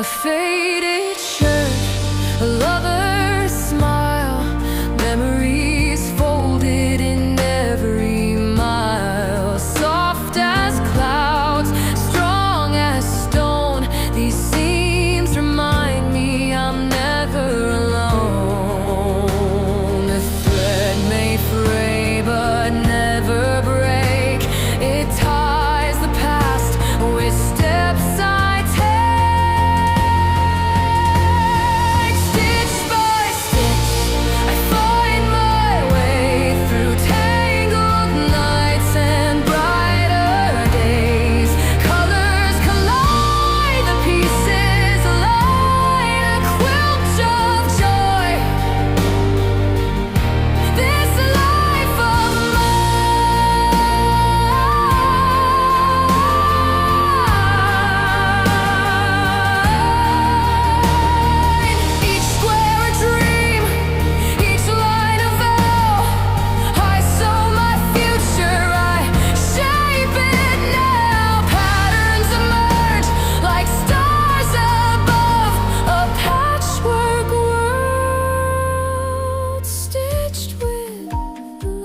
A faded shirt, a lover's smile, memories folded in every mile. Soft as clouds, strong as stone, these seams remind me I'm never alone. A thread may fray but never break. It ties the past with steps I take. Stitch by stitch, I find my way through tangled nights and brighter days. Colors collide, the pieces align, a quilt of joy. This life of mine. Each square a dream, each line a vow. I sow my future, I shape it now. Patterns emerge like stars above, a patchwork world stitched with love.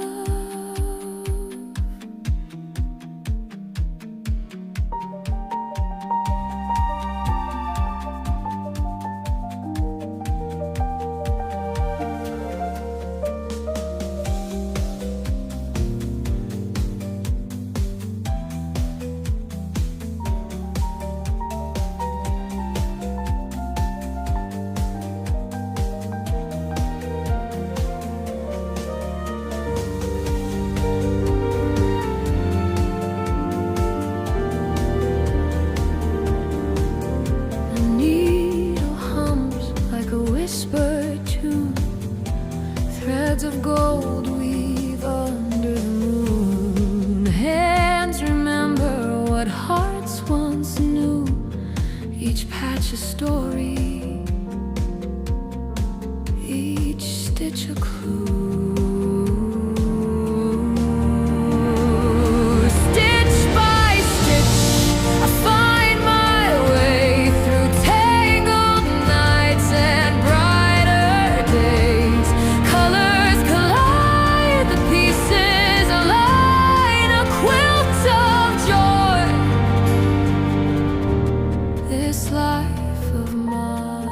The needle hums like a whispered tune. Threads of gold weave under the moon. Hands remember what hearts once knew. Each patch a story, each stitch a clue. Stitch by stitch, I find my way through tangled nights and brighter days. Colors collide, the pieces align, a quilt of joy. This life of mine.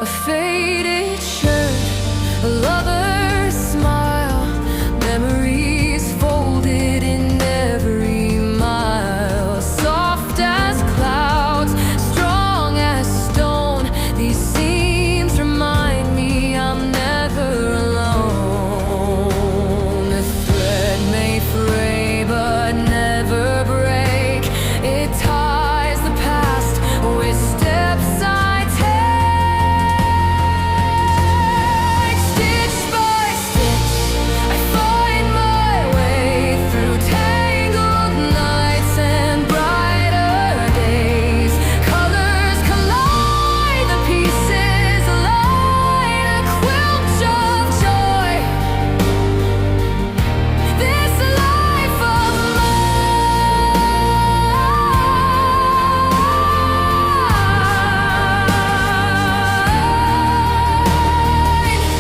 A faded shirt, a lover's smile, memories folded in every mile. Soft as clouds, strong as stone, these seams remind me I'm never alone. A thread may fray but never break. It ties the past with steps I take. Stitch by stitch, I find my way through tangled nights and brighter days. Colors collide, the pieces align, a quilt of joy. This life of mine.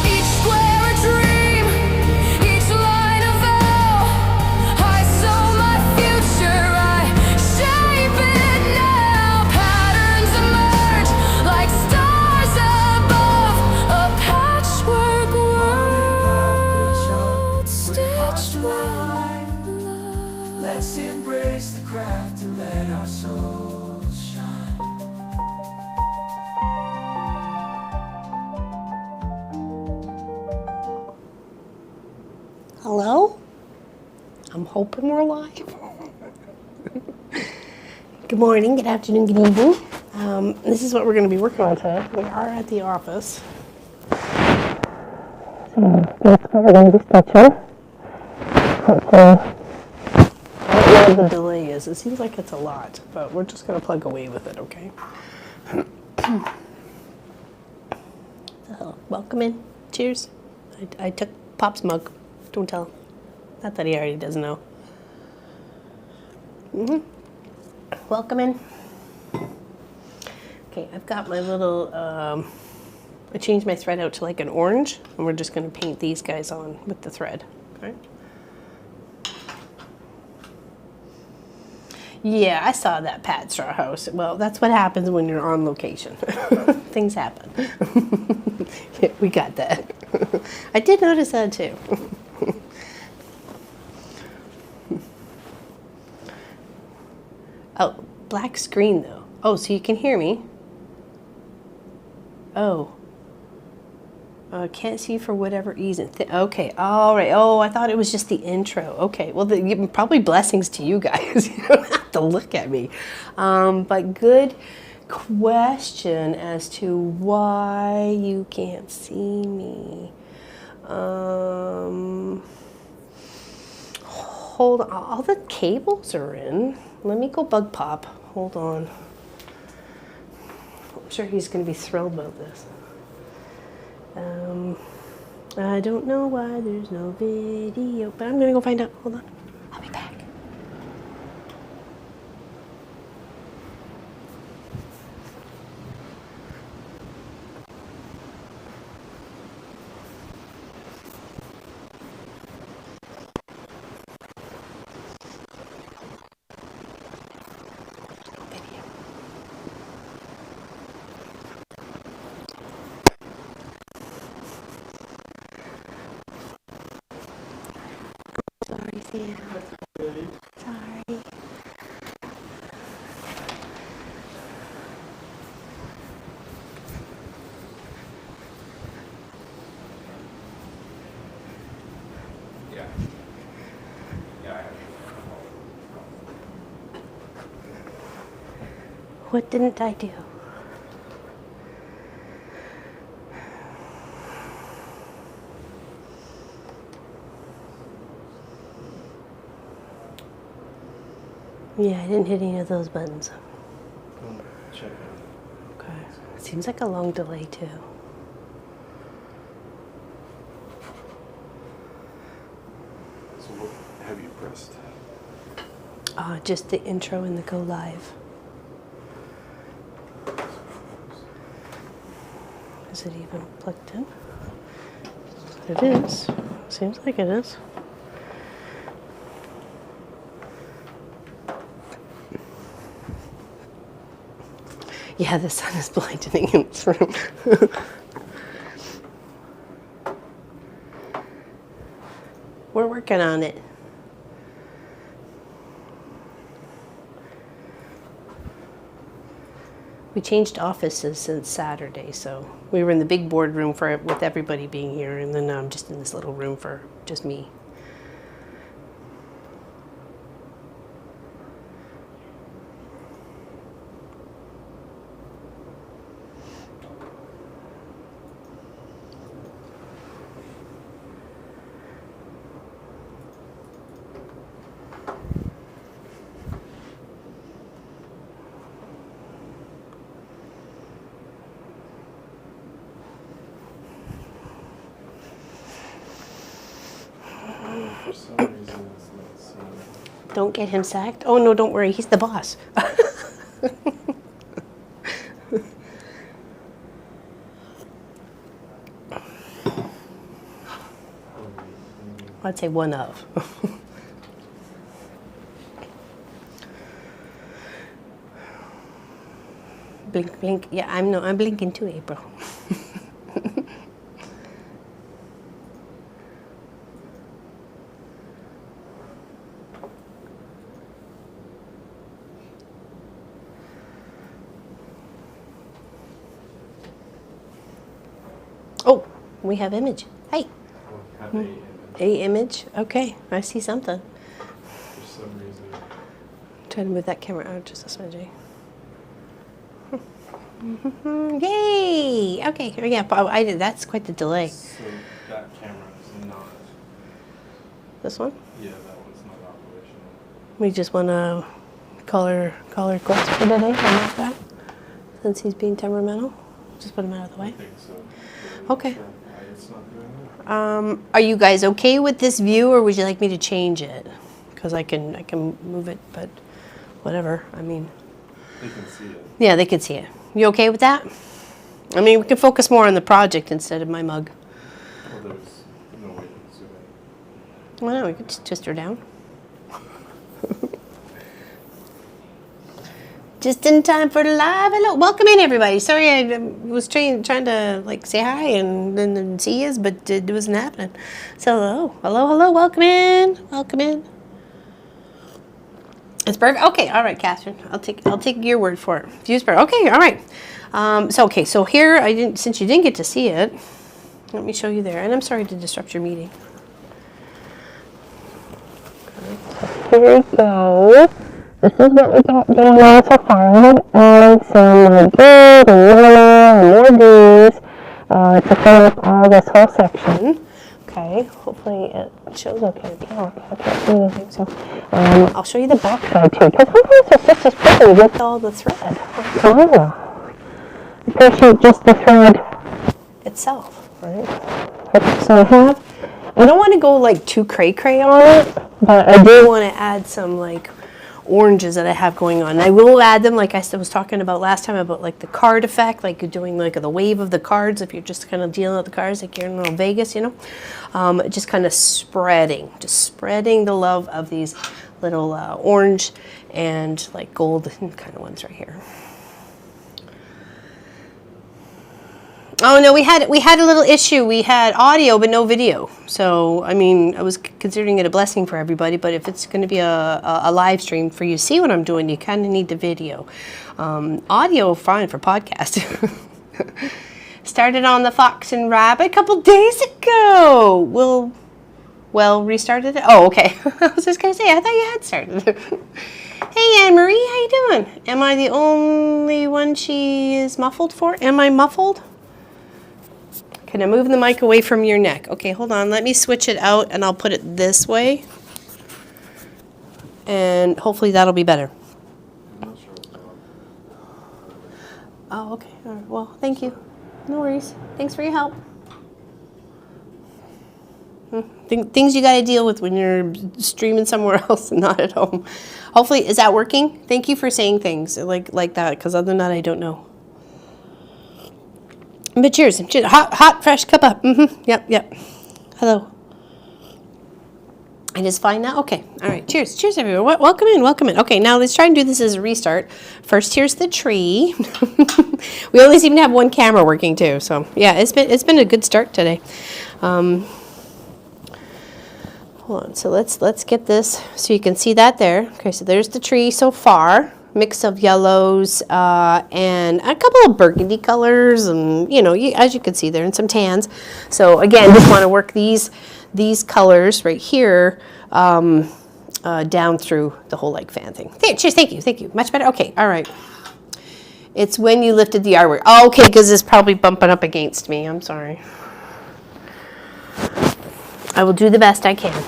Each square a dream, each line a vow. I sow my future, I shape it now. Patterns emerge like stars above, a patchwork world stitched with love. Let's embrace the craft and let our souls shine. Hello? I'm hoping we're live. Good morning, good afternoon, good evening. This is what we're going to be working on today. We are at the office. So that's what we're going to be sketching. Hopefully, I don't know what the delay is. It seems like it's a lot, but we're just going to plug away with it, okay? So, welcome in. Cheers. I took Pop's mug. Don't tell. Not that he already doesn't know. Welcome in. Okay, I've got my little, I changed my thread out to like an orange, and we're just going to paint these guys on with the thread. Okay. Yeah, I saw that Pat Straw House. Well, that's what happens when you're on location. Things happen. Yeah, we got that. I did notice that too. Oh, black screen though. Oh, so you can hear me. Oh. Can't see for whatever reason. Okay, all right. Oh, I thought it was just the intro. Okay, well, probably blessings to you guys. You don't have to look at me. But good question as to why you can't see me. Hold on. All the cables are in. Let me go bug pop. Hold on. I'm sure he's going to be thrilled about this. I don't know why there's no video, but I'm gonna go find out. Hold on. I'll be back. Sorry, Sam. Sorry. Yeah. Yeah, I have. What didn't I do? Yeah, I didn't hit any of those buttons. Check it. Okay. Seems like a long delay too. So what have you pressed? Just the intro and the go live. Is it even plugged in? It is. Seems like it is. Yeah, the sun is blinding in this room. We're working on it. We changed offices since Saturday, so we were in the big boardroom with everybody being here, and then I'm just in this little room for just me. For some reason, it's not seeing. Don't get him sacked. Oh no, don't worry, he's the boss. I'd say one of. Blink, blink. Yeah, I'm blinking too, April. Oh, we have image. Hey, Have a image. a image. Okay, I see something. For some reason. Try to move that camera out just a smidge. Yay! Okay, yeah, I did. That's quite the delay. So that camera is not. This one? Yeah, that one's not operational. We just want to color quilts for today. I like that. Since he's being temperamental, just put him out of the I way. think so. Okay. Sure. It's not doing Are you guys okay with this view, or would you like me to change it? Because I can move it, but whatever. I mean, it. They can see it. yeah, they can see it. You okay with that? I mean, we can focus more on the project instead of my mug. Well, there's no way to zoom in. Well, no, we could just twist her down. Just in time for the live. Hello, welcome in, everybody. Sorry, I was trying to like say hi and then see you, but it wasn't happening. So hello, welcome in, welcome in. It's perfect. Okay, all right, Catherine. I'll take your word for it. View's perfect. Okay, all right. So here since you didn't get to see it, let me show you there. And I'm sorry to disrupt your meeting. Okay. Here we go. This is what we got going on so far. I'm going to add some like gold and yellow and more greens to fill up all this whole section. Okay, hopefully it shows okay. Yeah, I can't see anything, so I'll show you the back side too, because sometimes it's just as pretty with all the thread. So I will appreciate just the thread itself, right? Okay, so I don't want to go like too cray-cray on it, but I do want to add some like oranges that I have going on. And I will add them, like I was talking about last time, about like the card effect, like you're doing like the wave of the cards, if you're just kind of dealing with the cards like you're in Vegas, you know, just kind of spreading the love of these little orange and like gold kind of ones right here. Oh no, we had a little issue. We had audio but no video. So I mean, I was considering it a blessing for everybody. But if it's going to be a live stream for you to see what I'm doing, you kind of need the video. Audio fine for podcast. Started on the Fox and Rabbit a couple days ago. Well, restarted it. Oh, okay. I was just gonna say, I thought you had started. Hey, Anne Marie, how you doing? Am I the only one she is muffled for? Am I muffled? Can I move the mic away from your neck? Okay, hold on. Let me switch it out, and I'll put it this way. And hopefully that'll be better. I'm not sure what's going on. Oh, okay. All right. Well, thank you. No worries. Thanks for your help. Things you got to deal with when you're streaming somewhere else and not at home. Hopefully, is that working? Thank you for saying things like that, because other than that, I don't know. But cheers. Hot, fresh cuppa. Yep. Hello. I just find that. Okay. All right. Cheers, everyone. Welcome in. Okay, now let's try and do this as a restart. First, here's the tree. We only seem to have one camera working too. So yeah, it's been a good start today. Hold on. So let's get this so you can see that there. Okay. So there's the tree so far. Mix of yellows and a couple of burgundy colors, and as you can see there, and some tans. So again, just want to work these colors right here down through the whole like fan thing. Cheers, thank you. Much better. Okay, all right. It's when you lifted the artwork. Oh, okay, because it's probably bumping up against me. I'm sorry. I will do the best I can.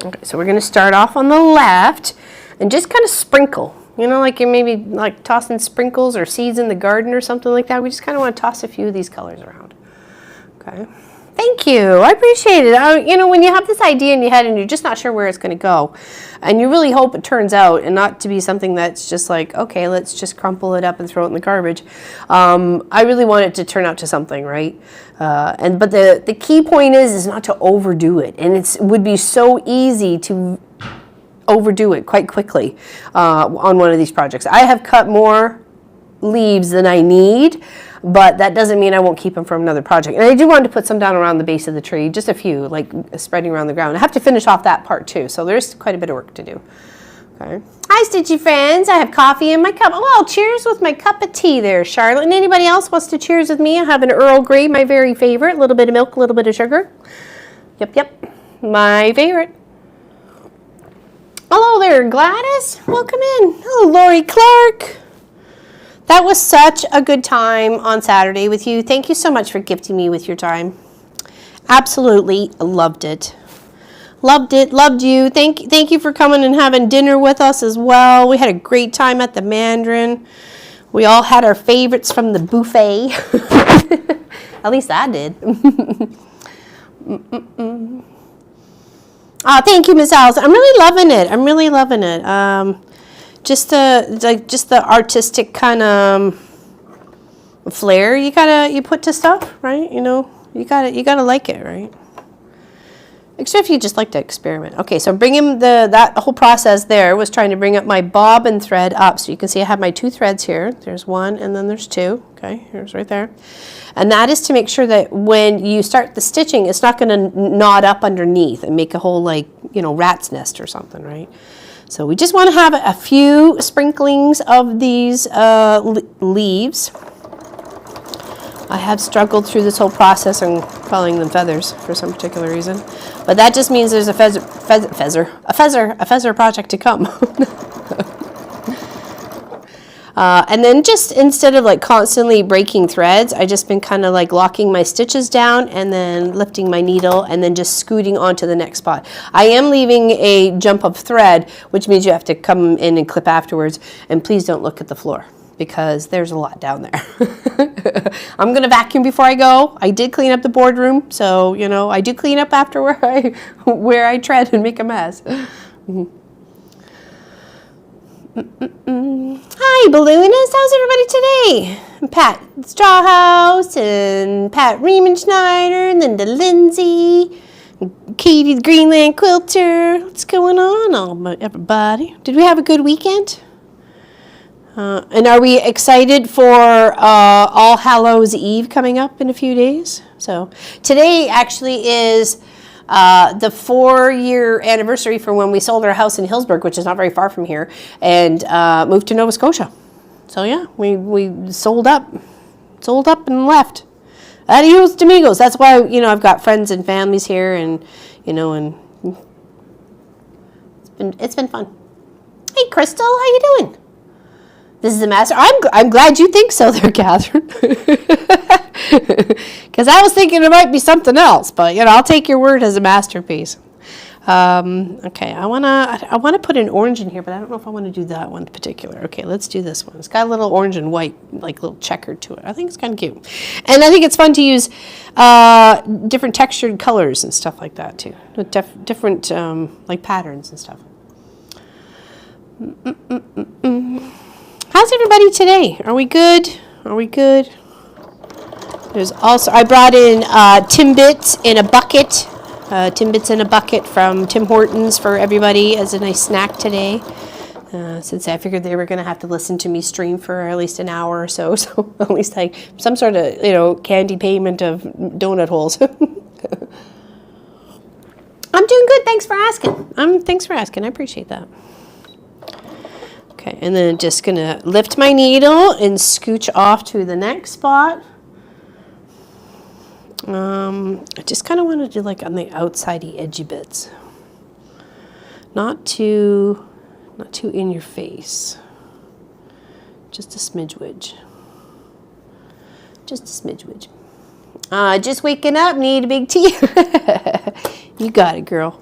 Okay, so we're going to start off on the left. And just kind of sprinkle, like you're maybe like tossing sprinkles or seeds in the garden or something like that. We just kind of want to toss a few of these colors around. Okay. Thank you. I appreciate it. When you have this idea in your head and you're just not sure where it's going to go, and you really hope it turns out and not to be something that's just like, okay, let's just crumple it up and throw it in the garbage. I really want it to turn out to something, right? But the key point is not to overdo it. And it would be so easy to overdo it quite quickly on one of these projects. I have cut more leaves than I need, but that doesn't mean I won't keep them from another project. And I do want to put some down around the base of the tree, just a few, like spreading around the ground. I have to finish off that part too, so there's quite a bit of work to do. Okay. Hi, Stitchy friends. I have coffee in my cup. Well, cheers with my cup of tea there, Charlotte. And anybody else wants to cheers with me? I have an Earl Grey, my very favorite. A little bit of milk, a little bit of sugar. Yep. My favorite. Hello there, Gladys. Welcome in. Hello, Lori Clark. That was such a good time on Saturday with you. Thank you so much for gifting me with your time. Absolutely loved it. Loved you. Thank you for coming and having dinner with us as well. We had a great time at the Mandarin. We all had our favorites from the buffet. At least I did. Oh, thank you, Miss Alice. I'm really loving it. I'm really loving it. Just the artistic kind of flair you put to stuff, right? You know, you gotta like it, right? Except if you just like to experiment. Okay, so bringing that whole process there was trying to bring up my bobbin thread up. So you can see I have my 2 threads here. There's 1 and then there's 2. Okay, here's right there. And that is to make sure that when you start the stitching, it's not going to knot up underneath and make a whole, like, you know, rat's nest or something, right? So we just want to have a few sprinklings of these leaves. I have struggled through this whole process and calling them feathers for some particular reason. But that just means there's a feather project to come. And then just instead of like constantly breaking threads, I just been kind of like locking my stitches down and then lifting my needle and then just scooting onto the next spot. I am leaving a jump of thread, which means you have to come in and clip afterwards. And please don't look at the floor, because there's a lot down there. I'm going to vacuum before I go. I did clean up the boardroom, so, you know, I do clean up after where I tread and make a mess. Hi, Balloonist. How's everybody today? Pat Strawhouse and Pat Riemenschneider, Linda Lindsay, Katie the Greenland Quilter. What's going on, everybody? Did we have a good weekend? And are we excited for All Hallows Eve coming up in a few days? So today actually is the 4-year anniversary for when we sold our house in Hillsburg, which is not very far from here, and moved to Nova Scotia. So yeah, we sold up and left. Adios, amigos. That's why, you know, I've got friends and families here, and you know, and it's been fun. Hey, Crystal, how you doing? This is a master. I'm glad you think so there, Catherine. Because I was thinking it might be something else, but you know, I'll take your word as a masterpiece. Okay, I wanna put an orange in here, but I don't know if I want to do that one in particular. Okay, let's do this one. It's got a little orange and white, like little checker to it. I think it's kind of cute, and I think it's fun to use different textured colors and stuff like that too, with different like patterns and stuff. How's everybody today? Are we good? Are we good? There's also, I brought in Timbits in a bucket. Timbits in a bucket from Tim Hortons for everybody as a nice snack today. Since I figured they were going to have to listen to me stream for at least an hour or so. So at least like some sort of, you know, candy payment of donut holes. I'm doing good. Thanks for asking. Thanks for asking. I appreciate that. Okay, and then just gonna lift my needle and scooch off to the next spot. I just kind of want to do like on the outsidey edgy bits, not too in your face. Just a smidge-widge. Just a smidge-widge. Just waking up, need a big tea. You got it, girl.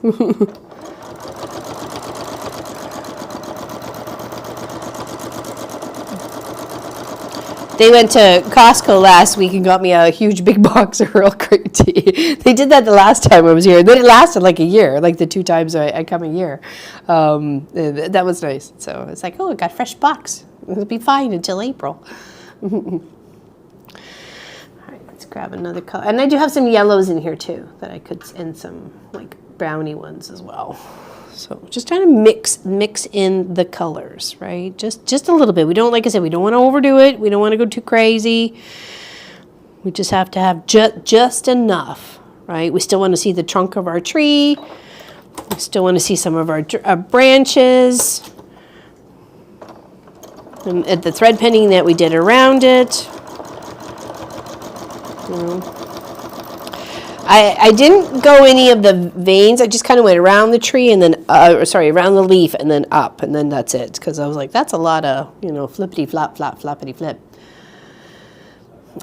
They went to Costco last week and got me a huge big box of Earl Grey tea. They did that the last time I was here. Then it lasted like a year, like the 2 times I come a year. That was nice. So it's like, oh, I got a fresh box. It'll be fine until April. All right, let's grab another color. And I do have some yellows in here too that I could, and some like brownie ones as well. So just trying to mix in the colors, right? Just a little bit. We don't, like I said, we don't want to overdo it. We don't want to go too crazy. We just have to have just enough, right? We still want to see the trunk of our tree. We still want to see some of our branches. And the thread pinning that we did around it. I didn't go any of the veins. I just kind of went around the tree and then, around the leaf and then up, and then that's it. Because I was like, that's a lot of, you know, flippity flop, flop, floppity flip.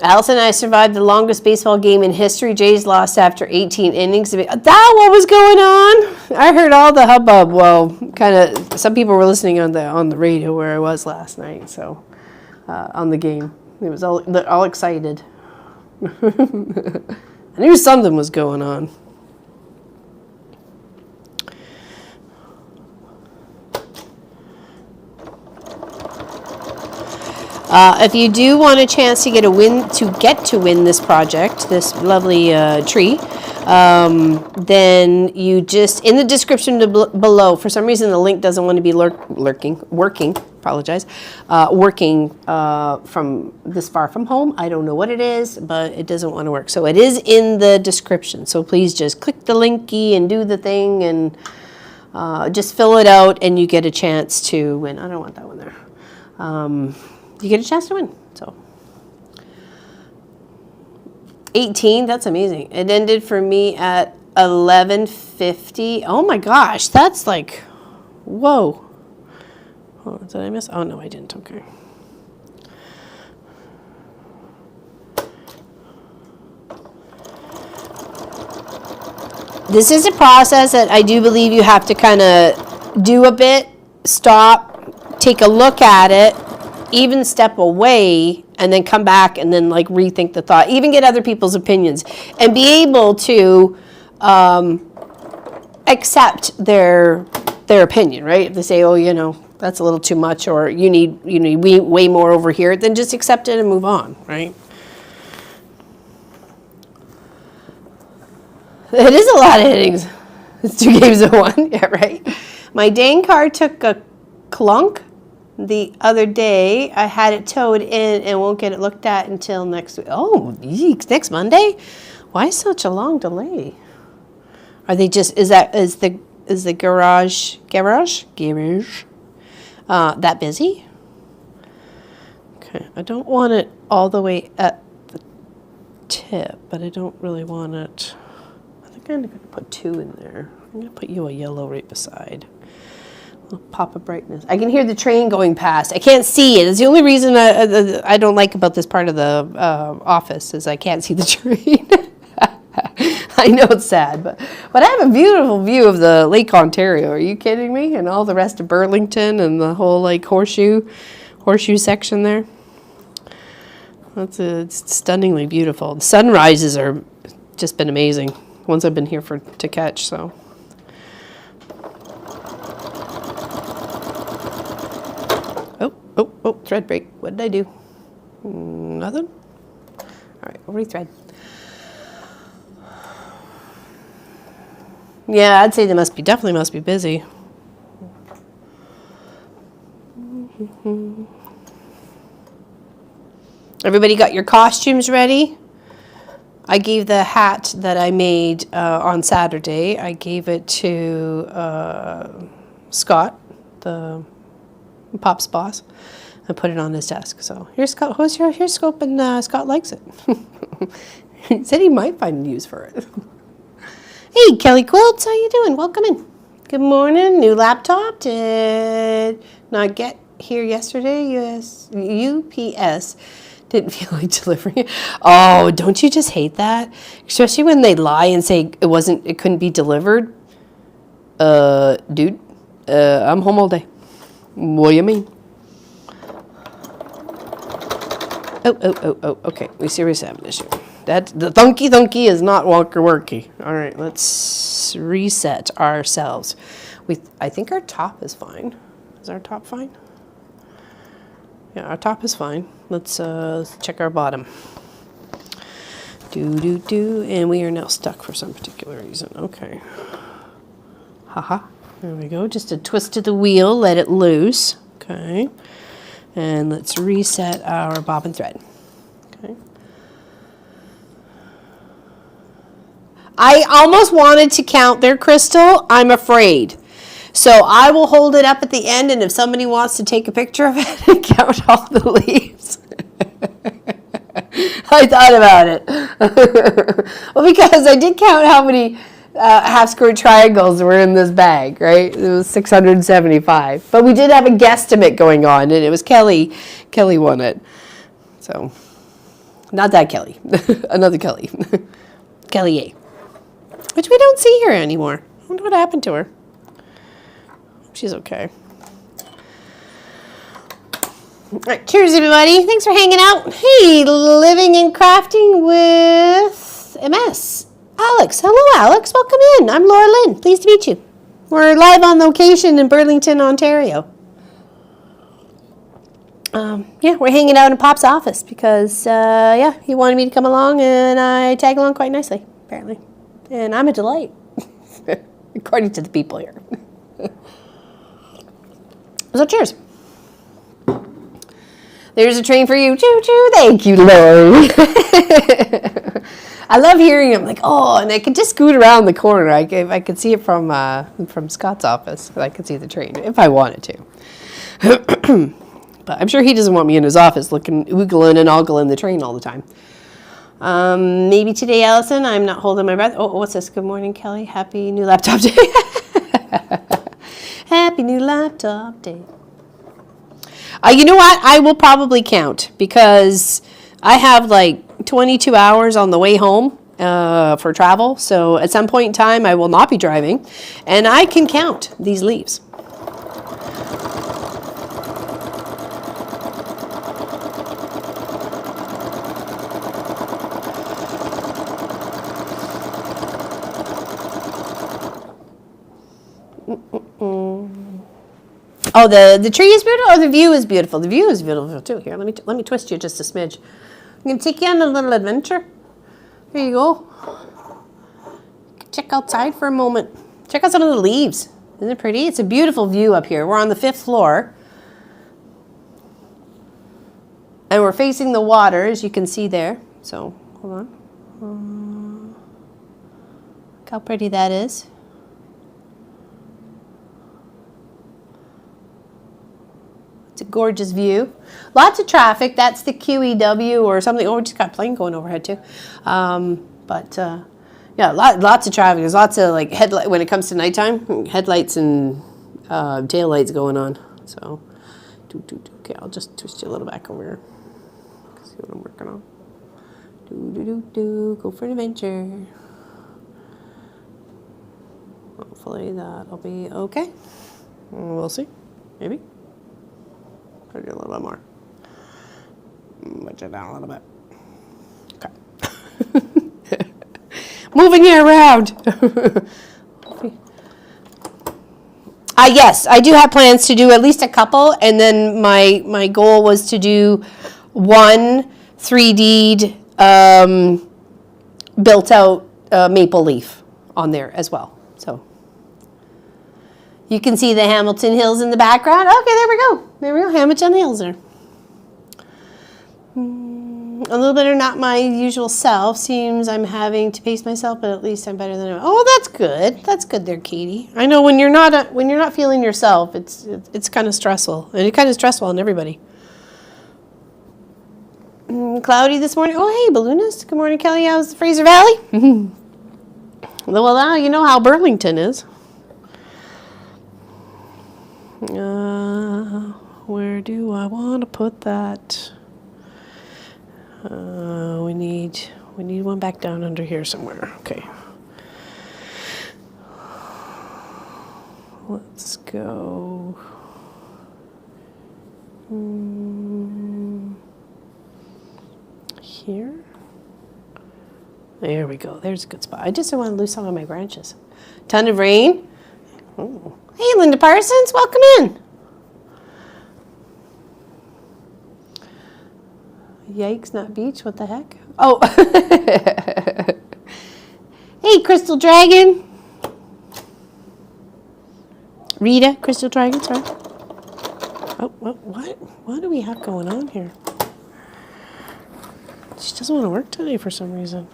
Allison and I survived the longest baseball game in history. Jays lost after 18 innings. That what was going on? I heard all the hubbub. Well, kind of. Some people were listening on the radio where I was last night. So on the game. It was all excited. I knew something was going on. If you do want a chance to get to win this project, this lovely tree, then you just, in the description below, for some reason the link doesn't want to be working from this far from home. I don't know what it is, but it doesn't want to work. So it is in the description. So please just click the linky and do the thing and just fill it out and you get a chance to win. I don't want that one there. You get a chance to win. So 18, that's amazing. It ended for me at 11:50. Oh my gosh, that's like, whoa. Oh, did I miss? Oh no, I didn't. Okay. This is a process that I do believe you have to kind of do a bit, stop, take a look at it, even step away and then come back and then like rethink the thought, even get other people's opinions and be able to accept their opinion, right? If they say, oh, you know, that's a little too much or you need way more over here, then just accept it and move on, right? It is a lot of hittings. It's 2 games of 1, yeah, right? My dang car took a clunk the other day. I had it towed in and won't get it looked at until next week. Oh, yeeks, next Monday? Why such a long delay? Are they just, is the garage that busy? Okay, I don't want it all the way at the tip, but I don't really want it. I think I'm going to put 2 in there. I'm going to put you a yellow right beside. Little pop of brightness. I can hear the train going past. I can't see it. It's the only reason I don't like about this part of the office is I can't see the train. I know it's sad, but I have a beautiful view of the Lake Ontario. Are you kidding me? And all the rest of Burlington and the whole like horseshoe section there. It's stunningly beautiful. The sunrises are just been amazing. Ones I've been here to catch. So. Oh, thread break. What did I do? Nothing? All right, we'll rethread. Yeah, I'd say they definitely must be busy. Everybody got your costumes ready? I gave the hat that I made on Saturday, I gave it to Scott, the Pop's boss. I put it on his desk. So here's Scott. Here's Scope, and Scott likes it. He said he might find use for it. Hey, Kelly Quilts, how you doing? Welcome in. Good morning. New laptop. Did not get here yesterday. UPS didn't feel like delivering it. Oh, don't you just hate that? Especially when they lie and say it couldn't be delivered. Dude, I'm home all day. What do you mean? Oh, okay. We seriously have an issue. The thunky is not walker-worky. All right, let's reset ourselves. I think our top is fine. Is our top fine? Yeah, our top is fine. Let's check our bottom. And we are now stuck for some particular reason. Okay. Haha. There we go. Just a twist of the wheel, let it loose. Okay. And let's reset our bobbin thread. Okay. I almost wanted to count their crystal. I'm afraid. So I will hold it up at the end, and if somebody wants to take a picture of it and count all the leaves. I thought about it. Well, because I did count how many half square triangles were in this bag, right? It was 675. But we did have a guesstimate going on, and it was Kelly. Kelly won it. So, not that Kelly. Another Kelly. Kelly A. Which we don't see her anymore. I wonder what happened to her. She's okay. All right, cheers, everybody. Thanks for hanging out. Hey, living and crafting with MS. Alex. Hello, Alex. Welcome in. I'm Laura Lynn. Pleased to meet you. We're live on location in Burlington, Ontario. Yeah, we're hanging out in Pop's office because, yeah, he wanted me to come along, and I tag along quite nicely, apparently. And I'm a delight, according to the people here. So cheers. There's a train for you. Choo-choo. Thank you, Lori. I love hearing him, like, oh, and I could just scoot around the corner. I could see it from Scott's office. I could see the train if I wanted to. But I'm sure he doesn't want me in his office looking, oogling and ogling the train all the time. Maybe today, Allison, I'm not holding my breath. Oh, what's this? Good morning, Kelly. Happy new laptop day. Happy new laptop day. You know what? I will probably count because I have like 22 hours on the way home for travel. So at some point in time, I will not be driving, and I can count these leaves. Oh, the tree is beautiful. Oh, the view is beautiful. The view is beautiful too. Here, let me twist you just a smidge. I'm gonna take you on a little adventure. Here you go. Check outside for a moment. Check out some of the leaves. Isn't it pretty? It's a beautiful view up here. We're on the 5th floor, and we're facing the water, as you can see there. So hold on. Look how pretty that is. It's a gorgeous view. Lots of traffic. That's the QEW or something. Oh, we just got a plane going overhead too. Yeah, lots of traffic. There's lots of like headlight when it comes to nighttime. Headlights and tail lights going on. So, okay, I'll just twist you a little back over here. See what I'm working on. Go for an adventure. Hopefully that'll be okay. We'll see. Maybe. Do a little bit more. Push it down a little bit. Okay. Moving you around. Yes, I do have plans to do at least a couple, and then my goal was to do one 3D'd built out maple leaf on there as well. So you can see the Hamilton Hills in the background. Okay, there we go. There we go. Hamilton Hills there. A little bit of not my usual self. Seems I'm having to pace myself, but at least I'm better than I. Oh, that's good. That's good there, Katie. I know when you're not feeling yourself, it's kind of stressful, and it's kind of stressful on everybody. Cloudy this morning. Oh, hey, balloonist. Good morning, Kelly. How's the Fraser Valley? Well, now you know how Burlington is. Where do I want to put that? We need one back down under here somewhere. Okay. Let's go. Here. There we go. There's a good spot. I just don't want to lose some of my branches. Ton of rain. Oh. Hey, Linda Parsons, welcome in. Yikes, not beach. What the heck? Oh. Hey, Crystal Dragon. Rita, Crystal Dragon, sorry. Oh, what do we have going on here? She doesn't want to work today for some reason.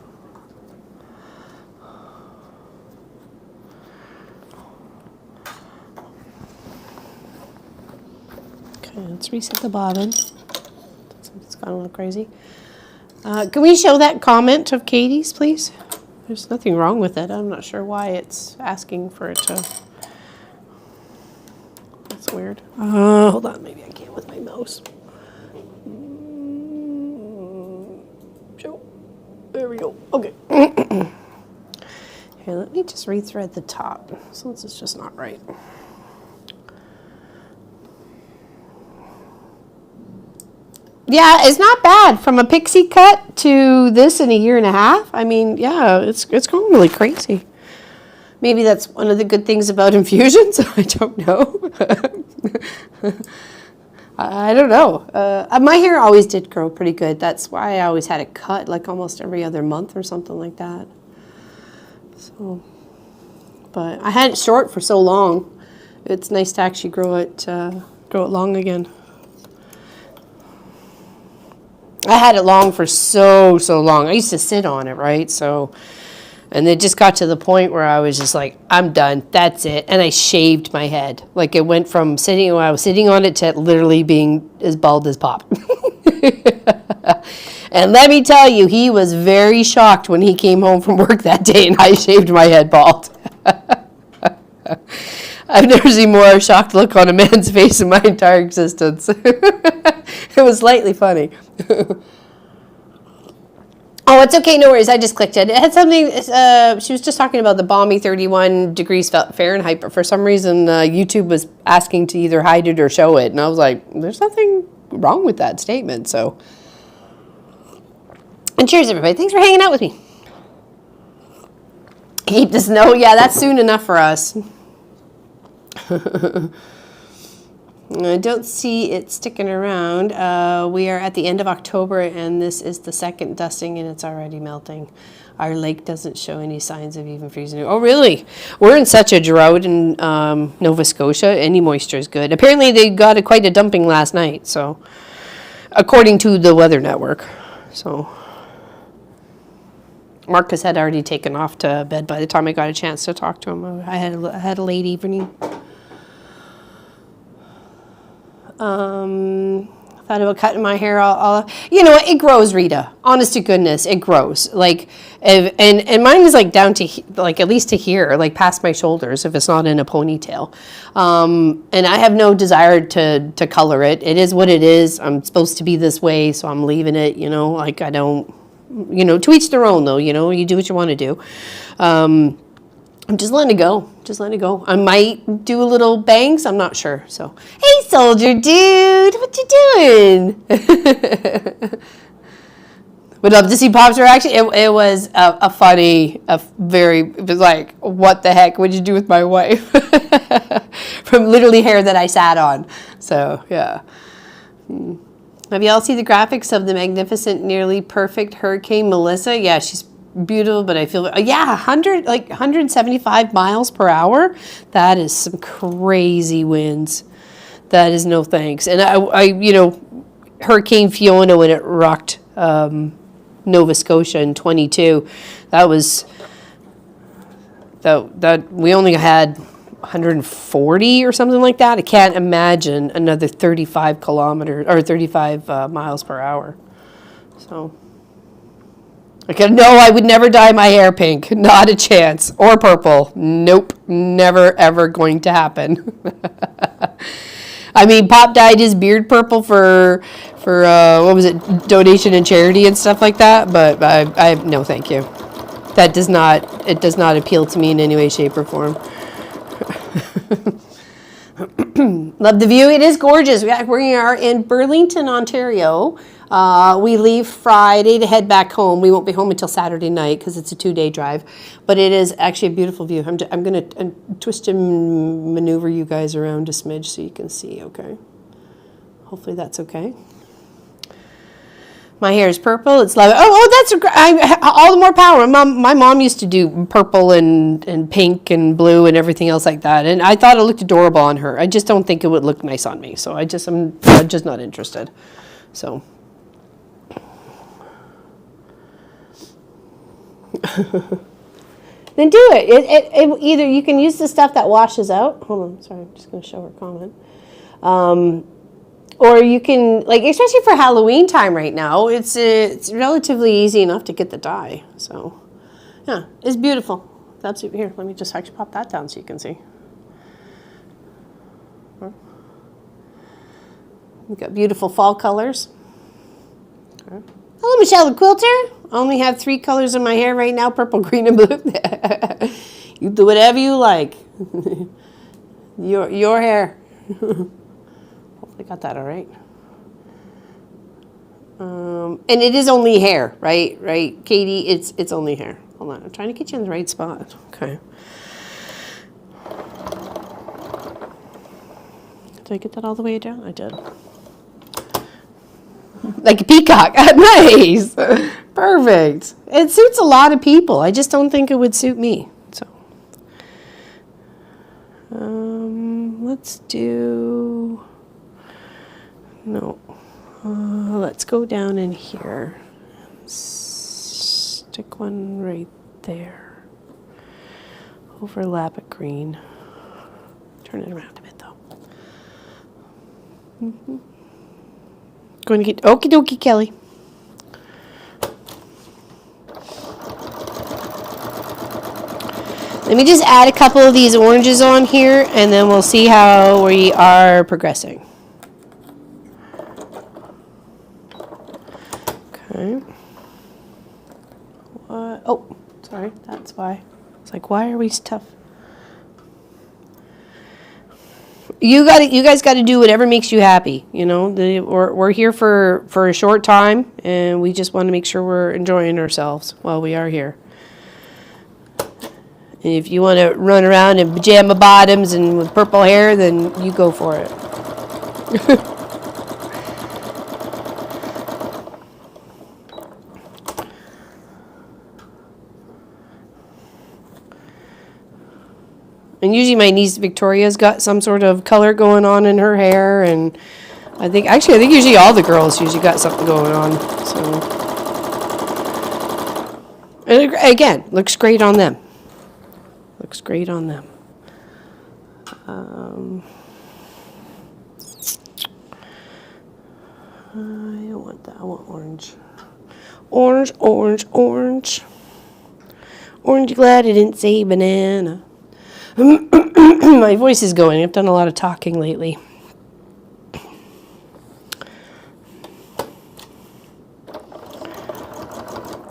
Okay, let's reset the bobbin. It's gone a little crazy. Can we show that comment of Katie's, please? There's nothing wrong with it. I'm not sure why it's asking for it to. That's weird. Hold on, maybe I can't with my mouse. There we go. Okay. Here, let me just rethread the top since it's just not right. Yeah, it's not bad. From a pixie cut to this in a year and a half. I mean, yeah, it's going really crazy. Maybe that's one of the good things about infusions. I don't know. I don't know. My hair always did grow pretty good. That's why I always had it cut like almost every other month or something like that. So, but I had it short for so long. It's nice to actually grow it long again. I had it long for so long. I used to sit on it, right? So, and it just got to the point where I was just like, I'm done. That's it. And I shaved my head. Like it went from sitting when I was sitting on it to literally being as bald as Pop. And let me tell you, he was very shocked when he came home from work that day and I shaved my head bald. I've never seen more shocked look on a man's face in my entire existence. It was slightly funny. Oh, it's okay, no worries. I just clicked it. It had something, she was just talking about the balmy 31 degrees Fahrenheit, but for some reason YouTube was asking to either hide it or show it. And I was like, there's nothing wrong with that statement, so. And cheers, everybody. Thanks for hanging out with me. Keep the snow. Yeah, that's soon enough for us. I don't see it sticking around. We are at the end of October, and this is the second dusting, and it's already melting. Our lake doesn't show any signs of even freezing. Oh, really? We're in such a drought in Nova Scotia. Any moisture is good. Apparently, they got quite a dumping last night, so according to the Weather Network. So Marcus had already taken off to bed by the time I got a chance to talk to him. I had a late evening. Thought about cutting my hair all you know, it grows, Rita. Honest to goodness, it grows. Like, and mine is like down to like at least to here, like past my shoulders, if it's not in a ponytail. And I have no desire to color it. It is what it is. I'm supposed to be this way, so I'm leaving it. You know, like I don't. You know, to each their own, though. You know, you do what you want to do. I'm just letting it go. Just letting it go. I might do a little bangs. I'm not sure. So, hey, soldier dude, what you doing? Would love to see Pop's reaction. It was a funny, it was like, what the heck would you do with my wife? From literally hair that I sat on. So, yeah. Have y'all seen the graphics of the magnificent, nearly perfect Hurricane Melissa? Yeah, she's beautiful, but I feel, 175 miles per hour. That is some crazy winds. That is no thanks. And I you know, Hurricane Fiona, when it rocked Nova Scotia in 22, that was, that we only had 140 or something like that. I can't imagine another 35 kilometers or 35 miles per hour. So I would never dye my hair pink. Not a chance. Or purple. Nope. Never ever going to happen. I mean, Pop dyed his beard purple for what was it, donation and charity and stuff like that. But I no, thank you. It does not appeal to me in any way, shape, or form. Love the view. It is gorgeous. We are in Burlington, Ontario. We leave Friday to head back home. We won't be home until Saturday night because it's a 2-day drive. But it is actually a beautiful view. I'm going to twist and maneuver you guys around a smidge so you can see, okay? Hopefully that's okay. My hair is purple. It's lovely. That's all the more power. My mom used to do purple and pink and blue and everything else like that, and I thought it looked adorable on her. I just don't think it would look nice on me, so I'm just not interested. So. Then do it. It. Either you can use the stuff that washes out. Hold on, sorry, I'm just going to show her comment. Or you can, like, especially for Halloween time right now, it's relatively easy enough to get the dye. So, yeah, it's beautiful. That's it. Here, let me just actually pop that down so you can see. We've got beautiful fall colors. Okay. Hello, Michelle the Quilter. I only have 3 colors in my hair right now, purple, green, and blue. You do whatever you like. Your hair. I got that all right. And it is only hair, right? Right, Katie? It's only hair. Hold on, I'm trying to get you in the right spot. Okay. Did I get that all the way down? I did. Like a peacock. Nice. Perfect. It suits a lot of people. I just don't think it would suit me. So, let's do. No. Let's go down in here. Stick one right there. Overlap it green. Turn it around a bit though. Going to get okie dokie, Kelly. Let me just add a couple of these oranges on here, and then we'll see how we are progressing. Okay. What? Oh, sorry. That's why. It's like, why are we tough? You guys got to do whatever makes you happy. You know, we're here for a short time, and we just want to make sure we're enjoying ourselves while we are here. And if you want to run around in pajama bottoms and with purple hair, then you go for it. And usually my niece Victoria's got some sort of color going on in her hair, and I think usually all the girls usually got something going on. So, and again, looks great on them. Looks great on them. I don't want that. I want orange. Orange, orange, orange. Orange, glad I didn't say banana. My voice is going. I've done a lot of talking lately.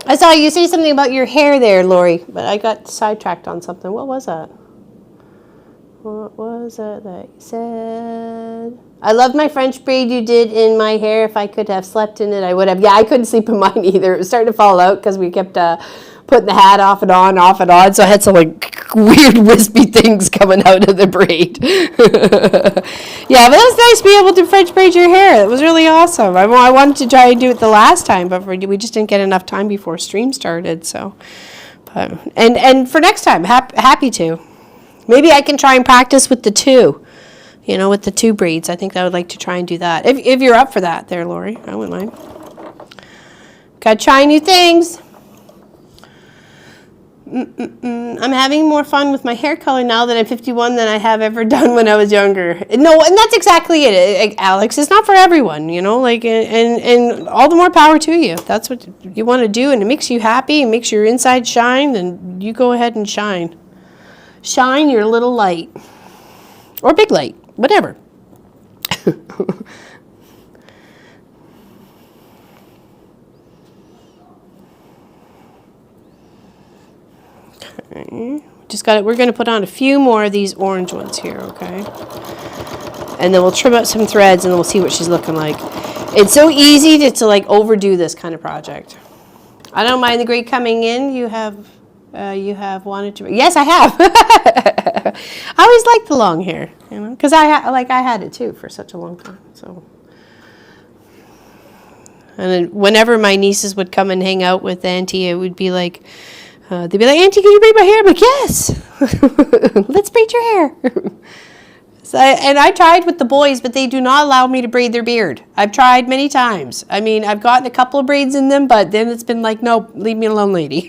I saw you say something about your hair there, Lori, but I got sidetracked on something. What was that? What was it that you said? I love my French braid you did in my hair. If I could have slept in it, I would have. Yeah, I couldn't sleep in mine either. It was starting to fall out because we kept putting the hat off and on, off and on. So I had some like weird wispy things coming out of the braid. Yeah, but it was nice to be able to French braid your hair. It was really awesome. I wanted to try and do it the last time, but we just didn't get enough time before stream started. So, but, and for next time, happy to. Maybe I can try and practice with the two. You know, with the two braids. I think I would like to try and do that. If you're up for that there, Lori. I wouldn't mind. Gotta try new things. I'm having more fun with my hair color now that I'm 51 than I have ever done when I was younger. No, and that's exactly it, Alex. It's not for everyone, you know, like, and all the more power to you. If that's what you want to do and it makes you happy and makes your inside shine, then you go ahead and shine. Shine your little light. Or big light, whatever. Okay. Just got it. We're going to put on a few more of these orange ones here, okay? And then we'll trim out some threads and then we'll see what she's looking like. It's so easy to like overdo this kind of project. I don't mind the gray coming in. You have wanted to. Yes, I have. I always liked the long hair, you know, because I had it too for such a long time. So, and then whenever my nieces would come and hang out with Auntie, it would be like, they'd be like, Auntie, can you braid my hair? I'm like, yes. Let's braid your hair. So I tried with the boys, but they do not allow me to braid their beard. I've tried many times. I mean, I've gotten a couple of braids in them, but then it's been like, no, leave me alone, lady.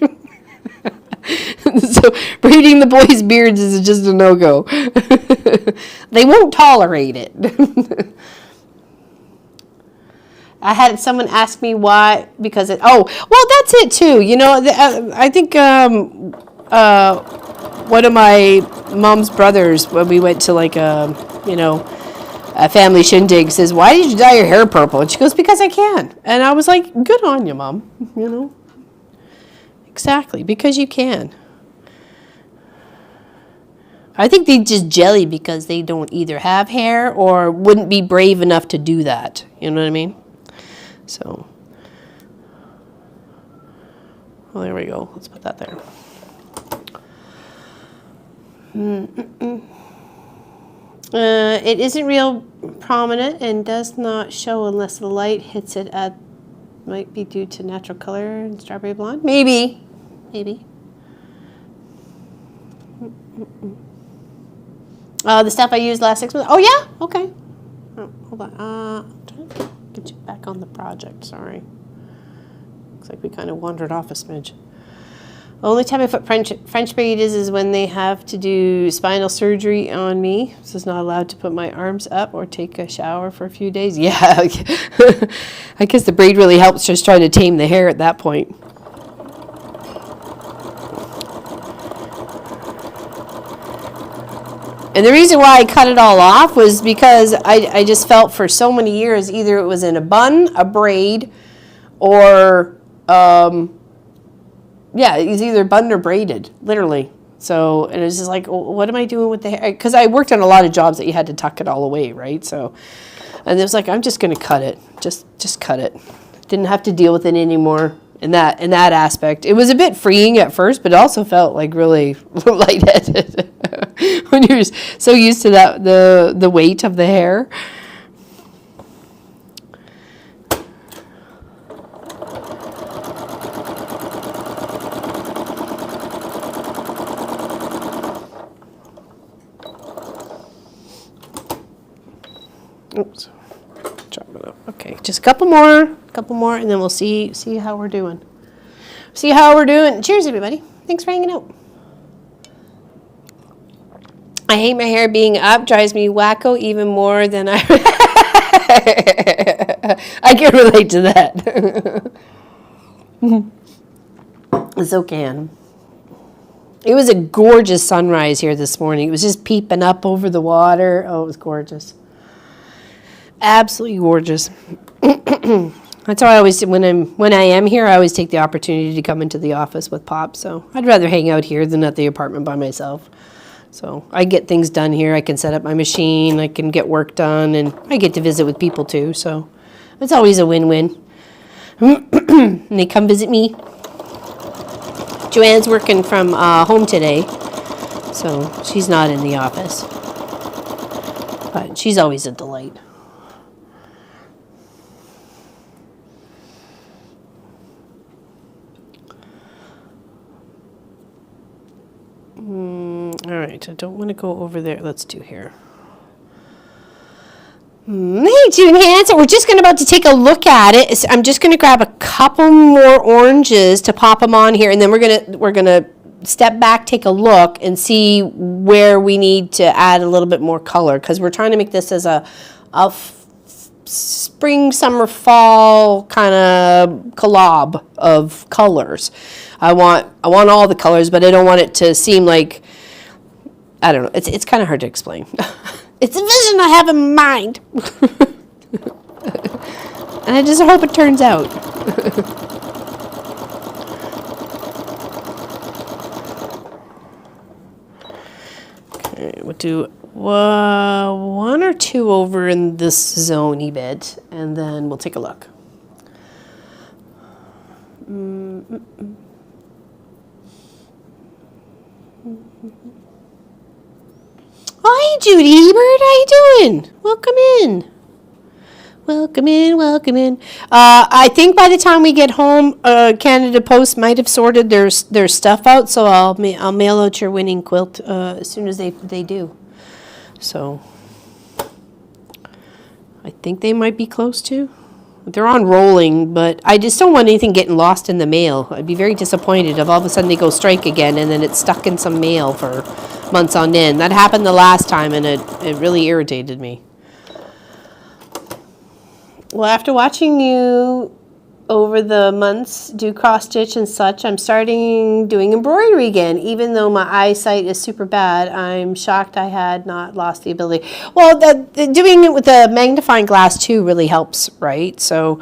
So braiding the boys' beards is just a no-go. They won't tolerate it. I had someone ask me why, because well, that's it too. You know, I think one of my mom's brothers, when we went to like a family shindig, says, "Why did you dye your hair purple?" And she goes, "Because I can." And I was like, "Good on you, Mom." You know, exactly, because you can. I think they just jelly because they don't either have hair or wouldn't be brave enough to do that. You know what I mean? So, Well, there we go. Let's put that there. It isn't real prominent and does not show unless the light hits it at, might be due to natural color and strawberry blonde. Maybe. The stuff I used last 6 months. Oh yeah? Okay. Oh, hold on. I'm trying to get you back on the project, sorry. Looks like we kind of wandered off a smidge. The only time I put French braid is when they have to do spinal surgery on me. So it's not allowed to put my arms up or take a shower for a few days. Yeah, I guess the braid really helps just trying to tame the hair at that point. And the reason why I cut it all off was because I just felt for so many years either it was in a bun, a braid, or yeah, it was either bun or braided, literally. So, and it was just like, what am I doing with the hair? Because I worked on a lot of jobs that you had to tuck it all away, right? So, and it was like, I'm just going to cut it. Just cut it. Didn't have to deal with it anymore in that aspect. It was a bit freeing at first, but it also felt like really lightheaded when you're so used to that the weight of the hair. Oops, chop it up. Okay, just a couple more, and then we'll see how we're doing. Cheers, everybody. Thanks for hanging out. I hate my hair being up. Drives me wacko even more than I. I can relate to that. So can. It was a gorgeous sunrise here this morning. It was just peeping up over the water. Oh, it was gorgeous. Absolutely gorgeous. That's why I always, when I am here, I always take the opportunity to come into the office with Pop. So I'd rather hang out here than at the apartment by myself. So I get things done here. I can set up my machine. I can get work done, and I get to visit with people too. So it's always a win-win. And they come visit me. Joanne's working from home today, so she's not in the office. But she's always a delight. All right, I don't want to go over there. Let's do here. Hey, June Hanson, we're just about to take a look at it. So I'm just going to grab a couple more oranges to pop them on here, and then we're gonna step back, take a look, and see where we need to add a little bit more color, because we're trying to make this as a spring, summer, fall kind of collab of colors. I want all the colors, but I don't want it to seem like, I don't know. It's kind of hard to explain. It's a vision I have in mind. And I just hope it turns out. Okay, we'll do one or two over in this zone-y bit, and then we'll take a look. Oh, hey, Judy Hebert, how you doing? Welcome in. I think by the time we get home, Canada Post might have sorted their stuff out, so I'll mail out your winning quilt as soon as they do. So I think they might be close to. They're on rolling, but I just don't want anything getting lost in the mail. I'd be very disappointed if all of a sudden they go strike again and then it's stuck in some mail for months on end. That happened the last time, and it really irritated me. Well, after watching you over the months do cross stitch and such, I'm starting doing embroidery again. Even though my eyesight is super bad, I'm shocked I had not lost the ability. Well, doing it with a magnifying glass too really helps, right? So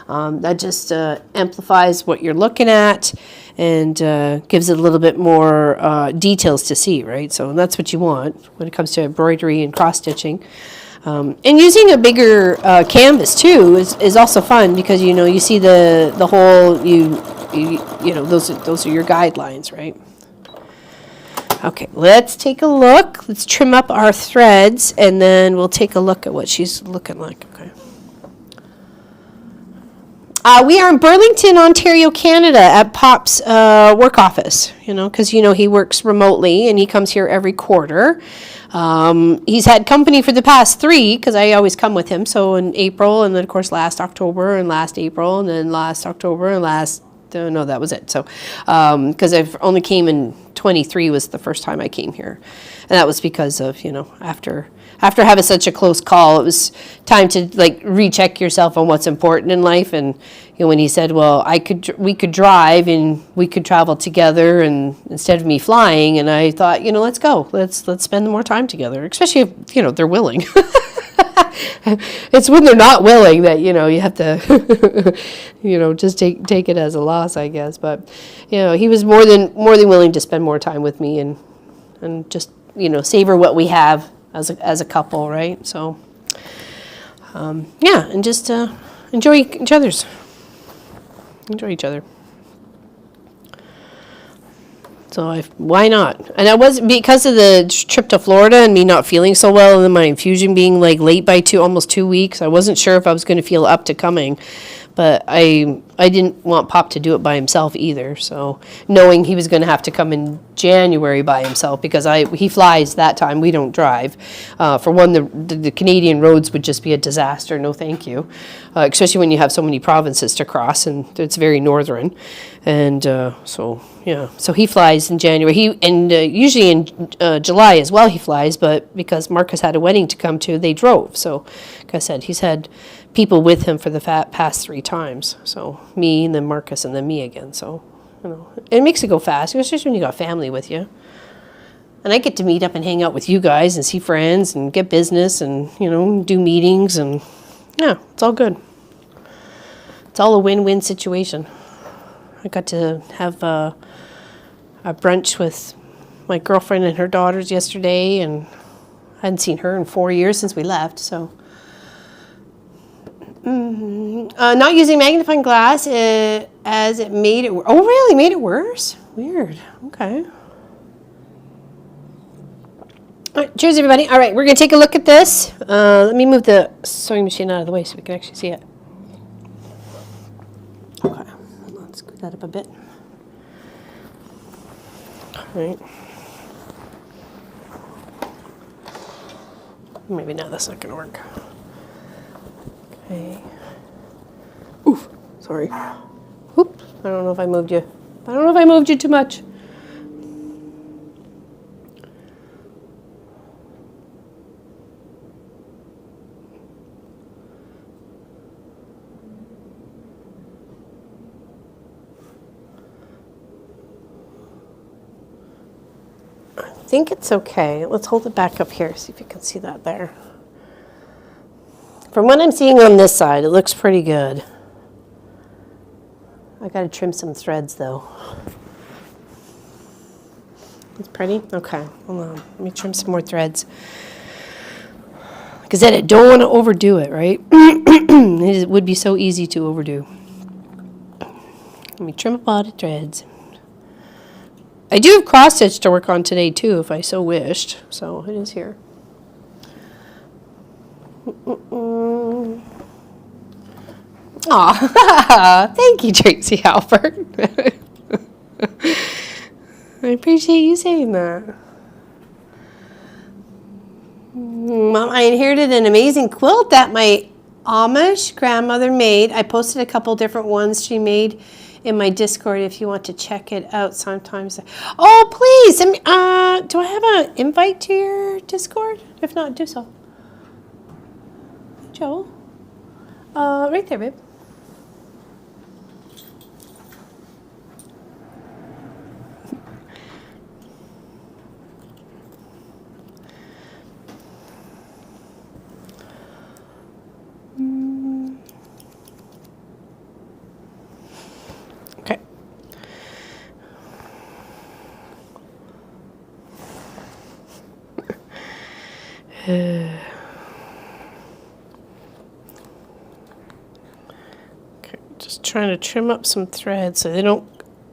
that just amplifies what you're looking at and gives it a little bit more details to see, right? So that's what you want when it comes to embroidery and cross stitching. And using a bigger canvas too is also fun, because you see the hole, you you know, those are your guidelines, right? Okay, let's take a look. Let's trim up our threads, and then we'll take a look at what she's looking like. Okay. We are in Burlington, Ontario, Canada, at Pop's work office, you know, because, you know, he works remotely, and he comes here every quarter. He's had company for the past 3, because I always come with him, so in April, and then, of course, last October, and last April, and then last October, and last, no, that was it. So, because I've only came in 23 was the first time I came here. And that was because of, you know, after having such a close call, it was time to, like, recheck yourself on what's important in life. And, you know, when he said, well, we could drive and we could travel together, and instead of me flying, and I thought, you know, let's go. Let's spend more time together, especially if, you know, they're willing. It's when they're not willing that, you know, you have to, you know, just take it as a loss, I guess. But, you know, he was more than willing to spend more time with me and just, you know, savor what we have as a couple, right? So, yeah, and just enjoy each other. So why not? And I was, because of the trip to Florida and me not feeling so well, and my infusion being like late by almost 2 weeks, I wasn't sure if I was going to feel up to coming. But I didn't want Pop to do it by himself either. So knowing he was going to have to come in January by himself, because he flies that time, we don't drive. For one, the Canadian roads would just be a disaster. No, thank you. Especially when you have so many provinces to cross, and it's very northern. And so yeah, so he flies in January. Usually in July as well he flies, but because Marcus had a wedding to come to, they drove. So like I said, he's had people with him for the past 3 times. So me, and then Marcus, and then me again. So, you know, it makes it go fast, especially when you got family with you. And I get to meet up and hang out with you guys and see friends and get business and, you know, do meetings, and yeah, it's all good. It's all a win-win situation. I got to have a brunch with my girlfriend and her daughters yesterday, and I hadn't seen her in 4 years since we left, so. Not using magnifying glass as it made it. Oh, really? Made it worse? Weird. Okay. All right, cheers, everybody. All right, we're going to take a look at this. Let me move the sewing machine out of the way so we can actually see it. Okay. Let's scoot that up a bit. All right. Maybe now that's not going to work. Okay. Oof. Sorry. Oop. I don't know if I moved you. I don't know if I moved you too much. I think it's okay. Let's hold it back up here, see if you can see that there. From what I'm seeing on this side, it looks pretty good. I got to trim some threads, though. It's pretty? Okay, hold on. Let me trim some more threads. Because then I don't want to overdo it, right? It would be so easy to overdo. Let me trim up all the threads. I do have cross stitch to work on today, too, if I so wished. So it is here. Aw, thank you, Tracy Halpert. I appreciate you saying that. Mom, I inherited an amazing quilt that my Amish grandmother made. I posted a couple different ones she made in my Discord if you want to check it out sometimes. Oh, please. Do I have an invite to your Discord? If not, do so. Joel? Right there, babe. Okay. Just trying to trim up some threads so they don't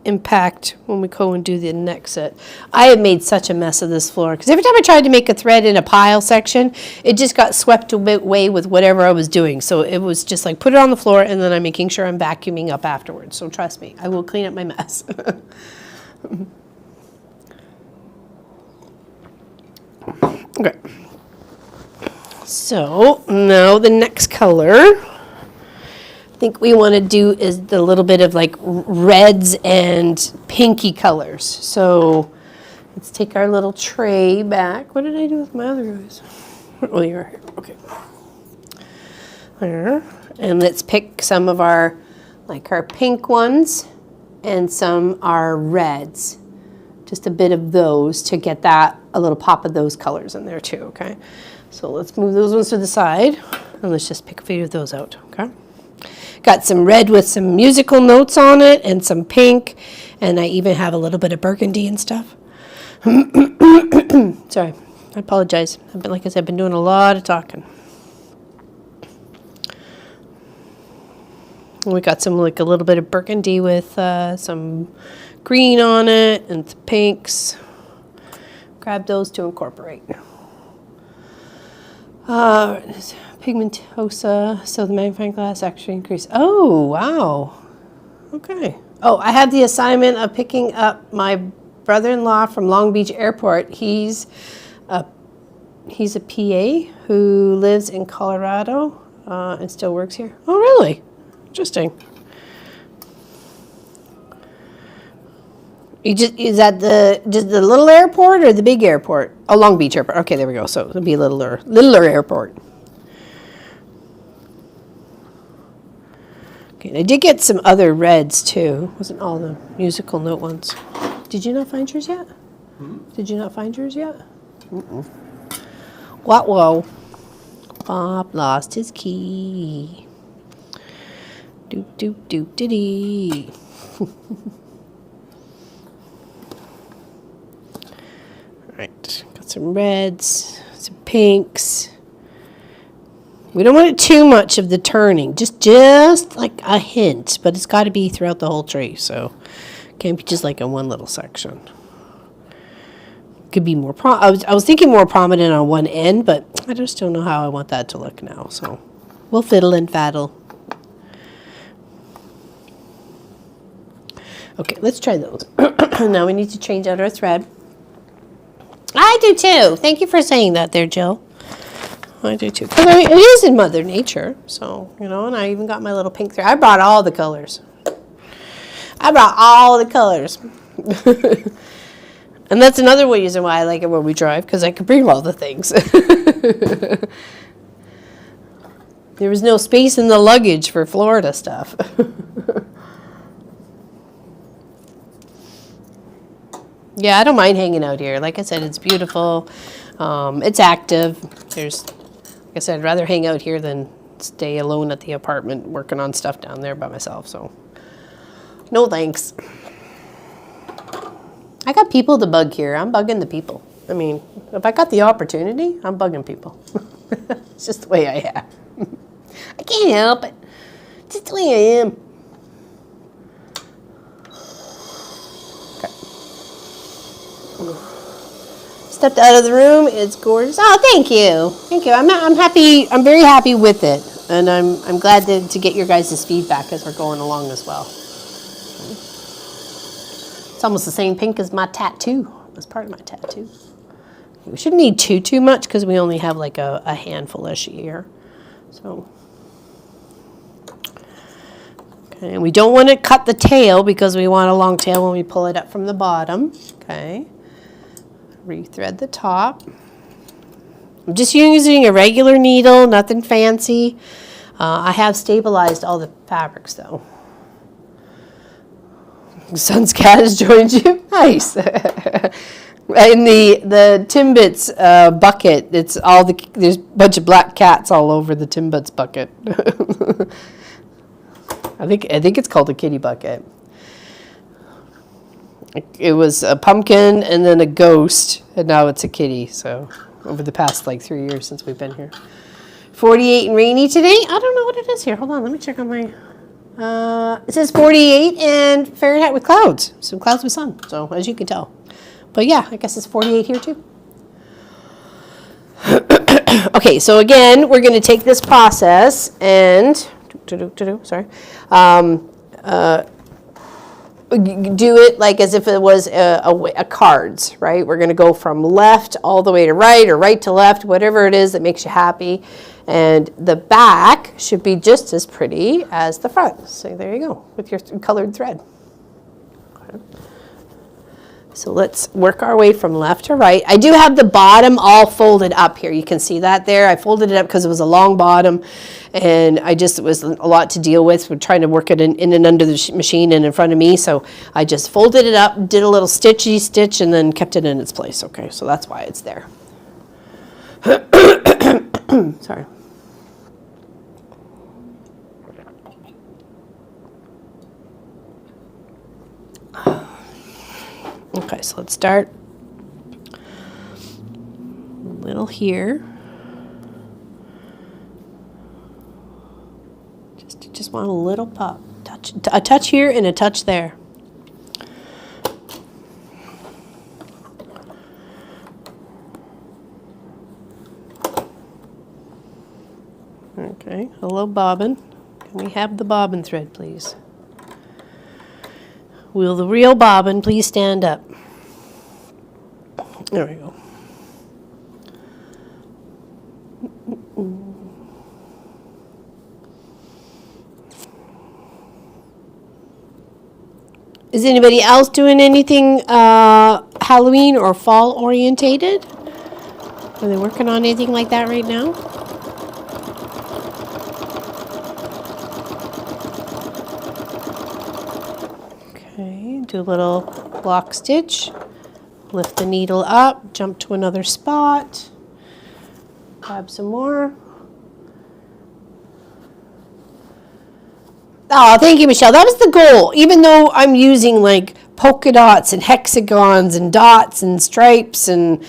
impact when we go and do the next set. I have made such a mess of this floor because every time I tried to make a thread in a pile section, it just got swept away with whatever I was doing. So it was just like put it on the floor and then I'm making sure I'm vacuuming up afterwards. So trust me, I will clean up my mess. Okay. So now the next color I think we want to do is the little bit of like reds and pinky colors. So let's take our little tray back. What did I do with my other guys? Oh, you're here. Okay. There. And let's pick some of our, like our pink ones and some are reds. Just a bit of those to get that, a little pop of those colors in there too, okay? So let's move those ones to the side and let's just pick a few of those out, okay? Got some red with some musical notes on it and some pink, and I even have a little bit of burgundy and stuff. Sorry, I apologize. Like I said, I've been doing a lot of talking. We got some like a little bit of burgundy with some green on it and some pinks. Grab those to incorporate. Pigmentosa, so the magnifying glass actually increased. Oh, wow. Okay. Oh, I have the assignment of picking up my brother-in-law from Long Beach Airport. He's a PA who lives in Colorado and still works here. Oh, really? Interesting. Is that just the little airport or the big airport? Oh, Long Beach Airport. Okay, there we go. So it'll be a littler airport. Okay, I did get some other reds too. Wasn't all the musical note ones. Did you not find yours yet? Did you not find yours yet? What? Whoa. Bob lost his key. Doop doop doop diddy. Right, got some reds, some pinks. We don't want it too much of the turning, just like a hint, but it's got to be throughout the whole tree, so it can't be just like in one little section. Could be more, I was thinking more prominent on one end, but I just don't know how I want that to look now, so we'll fiddle and faddle. Okay, let's try those. Now we need to change out our thread. I do too. Thank you for saying that there, Jill. I do too. Because it is in Mother Nature. So, you know, and I even got my little pink thread. I brought all the colors. And that's another reason why I like it when we drive, because I can bring all the things. There was no space in the luggage for Florida stuff. Yeah, I don't mind hanging out here. Like I said, it's beautiful. It's active. Like I said, I'd rather hang out here than stay alone at the apartment working on stuff down there by myself. So, no thanks. I got people to bug here. I'm bugging the people. I mean, if I got the opportunity, I'm bugging people. It's just the way I am. I can't help it. It's just the way I am. Stepped out of the room. It's gorgeous. Oh, thank you. Thank you. I'm happy. I'm very happy with it. And I'm glad to get your guys' feedback as we're going along as well. It's almost the same pink as my tattoo. That's part of my tattoo. We shouldn't need too much because we only have like a handful-ish here. So, okay, and we don't want to cut the tail because we want a long tail when we pull it up from the bottom. Okay. Rethread the top. I'm just using a regular needle, nothing fancy. I have stabilized all the fabrics though. Son's cat has joined you. Nice. In the Timbits bucket, there's a bunch of black cats all over the Timbits bucket. I think it's called a kitty bucket. It was a pumpkin and then a ghost, and now it's a kitty. So over the past like 3 years since we've been here. 48 and rainy today. I don't know what it is here. Hold on, let me check on my. It says 48 and Fahrenheit with clouds. Some clouds with sun, so as you can tell. But yeah, I guess it's 48 here too. Okay, so again, we're going to take this process and sorry, do it like as if it was a cards, right? We're going to go from left all the way to right or right to left, whatever it is that makes you happy. And the back should be just as pretty as the front. So there you go, with your colored thread. Okay. So let's work our way from left to right. I do have the bottom all folded up here. You can see that there. I folded it up because it was a long bottom, and it was a lot to deal with. We're trying to work it in and under the machine and in front of me. So I just folded it up, did a little stitchy stitch, and then kept it in its place. Okay, so that's why it's there. Sorry. Okay, so let's start a little here. Just want a little pop. A touch here and a touch there. Okay, hello bobbin. Can we have the bobbin thread, please? Will the real bobbin please stand up? There we go. Is anybody else doing anything Halloween or fall orientated? Are they working on anything like that right now? Okay, do a little block stitch, lift the needle up, jump to another spot, grab some more. Oh, thank you, Michelle. That was the goal. Even though I'm using like polka dots and hexagons and dots and stripes and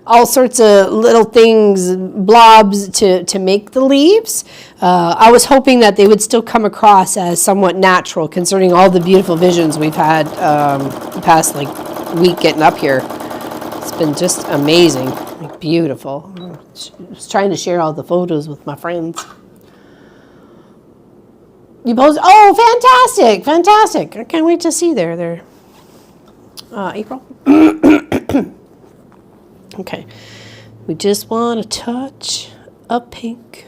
all sorts of little things, blobs to make the leaves, I was hoping that they would still come across as somewhat natural, concerning all the beautiful visions we've had the past like week getting up here. It's been just amazing, like, beautiful. I was trying to share all the photos with my friends. You post? Oh, fantastic, fantastic! I can't wait to see there. April. Okay, we just want a touch of pink.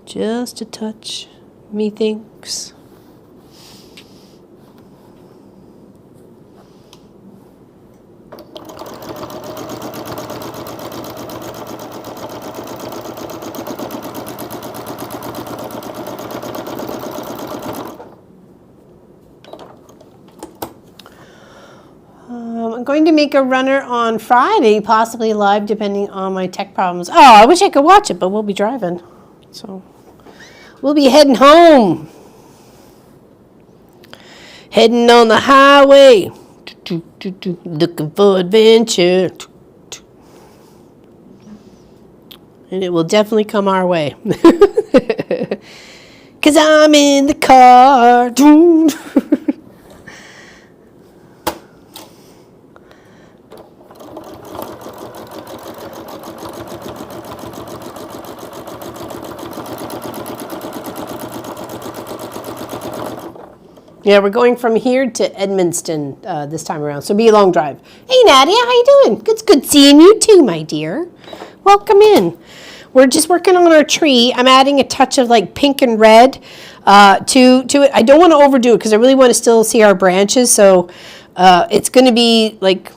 Just a touch, methinks. I'm going to make a runner on Friday, possibly live, depending on my tech problems. Oh, I wish I could watch it, but we'll be driving. So we'll be heading home. Heading on the highway. Looking for adventure. And it will definitely come our way. 'Cause I'm in the car. Yeah, we're going from here to Edmundston this time around, so it'll be a long drive. Hey, Nadia, how you doing? It's good seeing you too, my dear. Welcome in. We're just working on our tree. I'm adding a touch of like pink and red to it. I don't want to overdo it because I really want to still see our branches, so it's going to be like,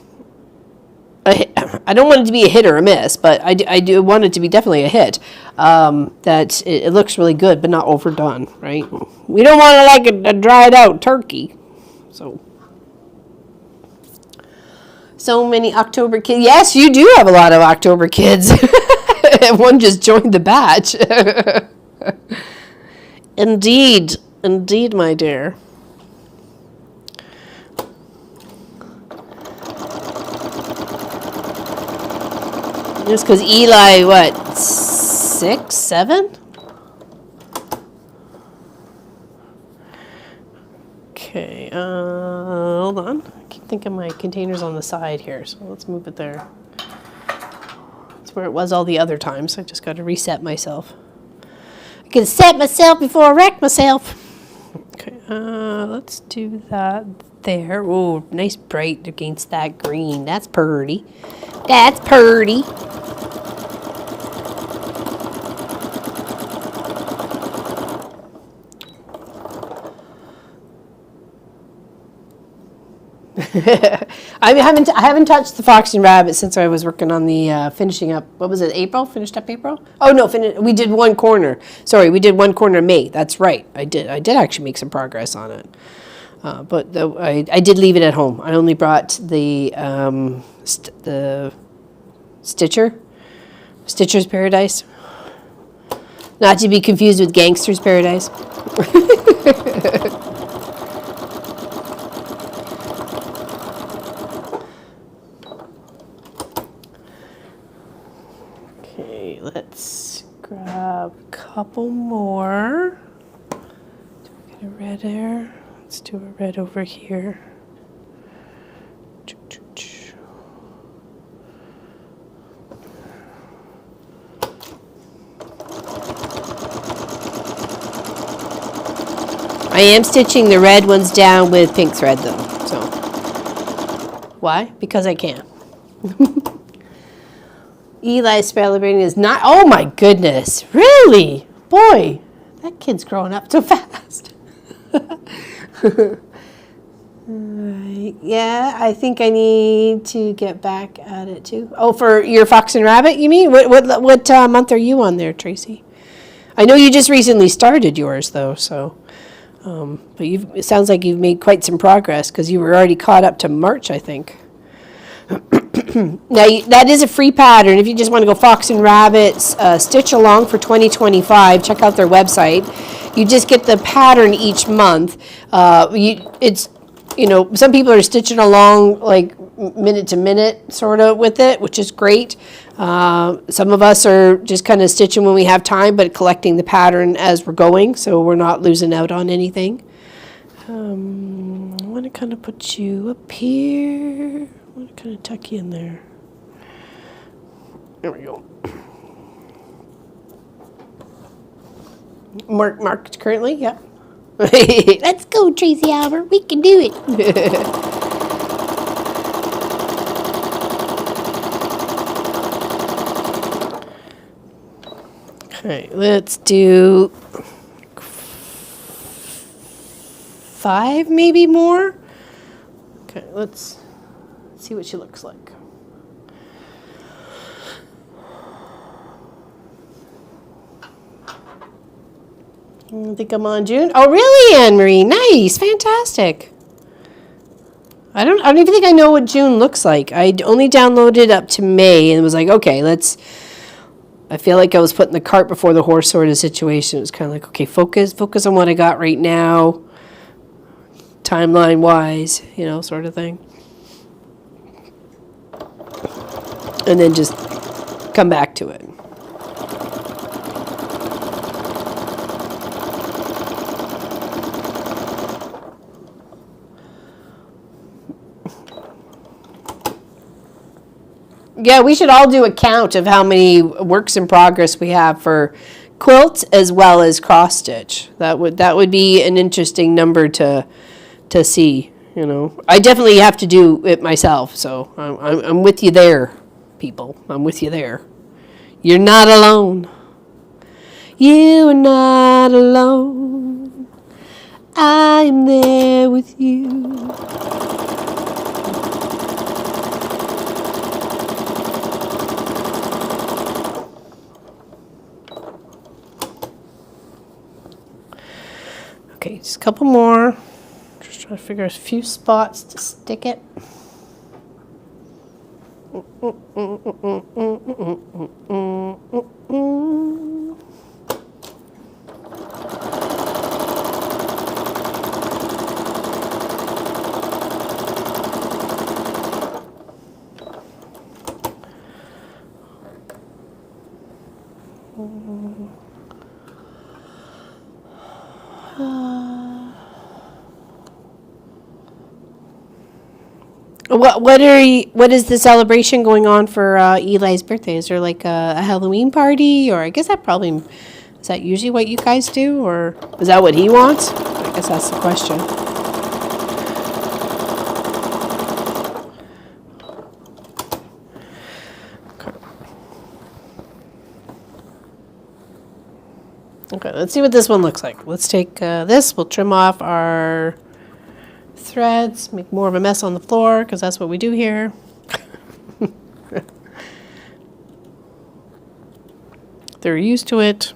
I don't want it to be a hit or a miss, but I do want it to be definitely a hit. That it looks really good, but not overdone, right? We don't want it like a dried out turkey. So many October kids. Yes, you do have a lot of October kids. One just joined the batch. Indeed, my dear. Just because Eli, what, 6, 7? Okay, hold on. I keep thinking my container's on the side here, so let's move it there. It's where it was all the other times. I just got to reset myself. I can set myself before I wreck myself. Okay, let's do that there. Oh, nice bright against that green. That's purty. That's purty. I haven't touched the fox and rabbit since I was working on the finishing up. What was it? April? Finished up April? Oh no, we did one corner. Sorry, we did one corner May. That's right. I did actually make some progress on it. But I did leave it at home. I only brought the Stitcher's Paradise. Not to be confused with Gangster's Paradise. Okay, let's grab a couple more. Do we get a red there? Let's do a red over here. I am stitching the red ones down with pink thread though, so. Why? Because I can. Eli's celebrating is not, oh my goodness, really? Boy, that kid's growing up so fast. Yeah, I think I need to get back at it too. Oh, for your fox and rabbit, you mean? What month are you on there, Tracy? I know you just recently started yours though, so. But it sounds like you've made quite some progress because you were already caught up to March, I think. Now, that is a free pattern. If you just want to go Fox and Rabbits Stitch Along for 2025, check out their website. You just get the pattern each month. Some people are stitching along like minute to minute sort of with it, which is great. Some of us are just kind of stitching when we have time, but collecting the pattern as we're going, so we're not losing out on anything. I want to kind of put you up here. I want to kind of tuck you in there. There we go. Marked currently, yeah. Let's go, Tracy Albert. We can do it. Okay, let's do 5, maybe more. Okay, let's see what she looks like. I think I'm on June. Oh, really, Anne-Marie? Nice, fantastic. I don't even think I know what June looks like. I only downloaded up to May and was like, okay, I feel like I was putting the cart before the horse sort of situation. It was kind of like, okay, focus on what I got right now, timeline-wise, sort of thing. And then just come back to it. Yeah, we should all do a count of how many works in progress we have for quilt as well as cross stitch. That would be an interesting number to see. I definitely have to do it myself, so I'm with you there, people. I'm with you there. You're not alone. You are not alone. I am there with you. Okay, just a couple more. Just trying to figure a few spots to stick it. What is the celebration going on for Eli's birthday? Is there like a Halloween party, or I guess that probably is that usually what you guys do, or is that what he wants? I guess that's the question. Okay, let's see what this one looks like. Let's take this. We'll trim off our threads, make more of a mess on the floor, because that's what we do here. They're used to it.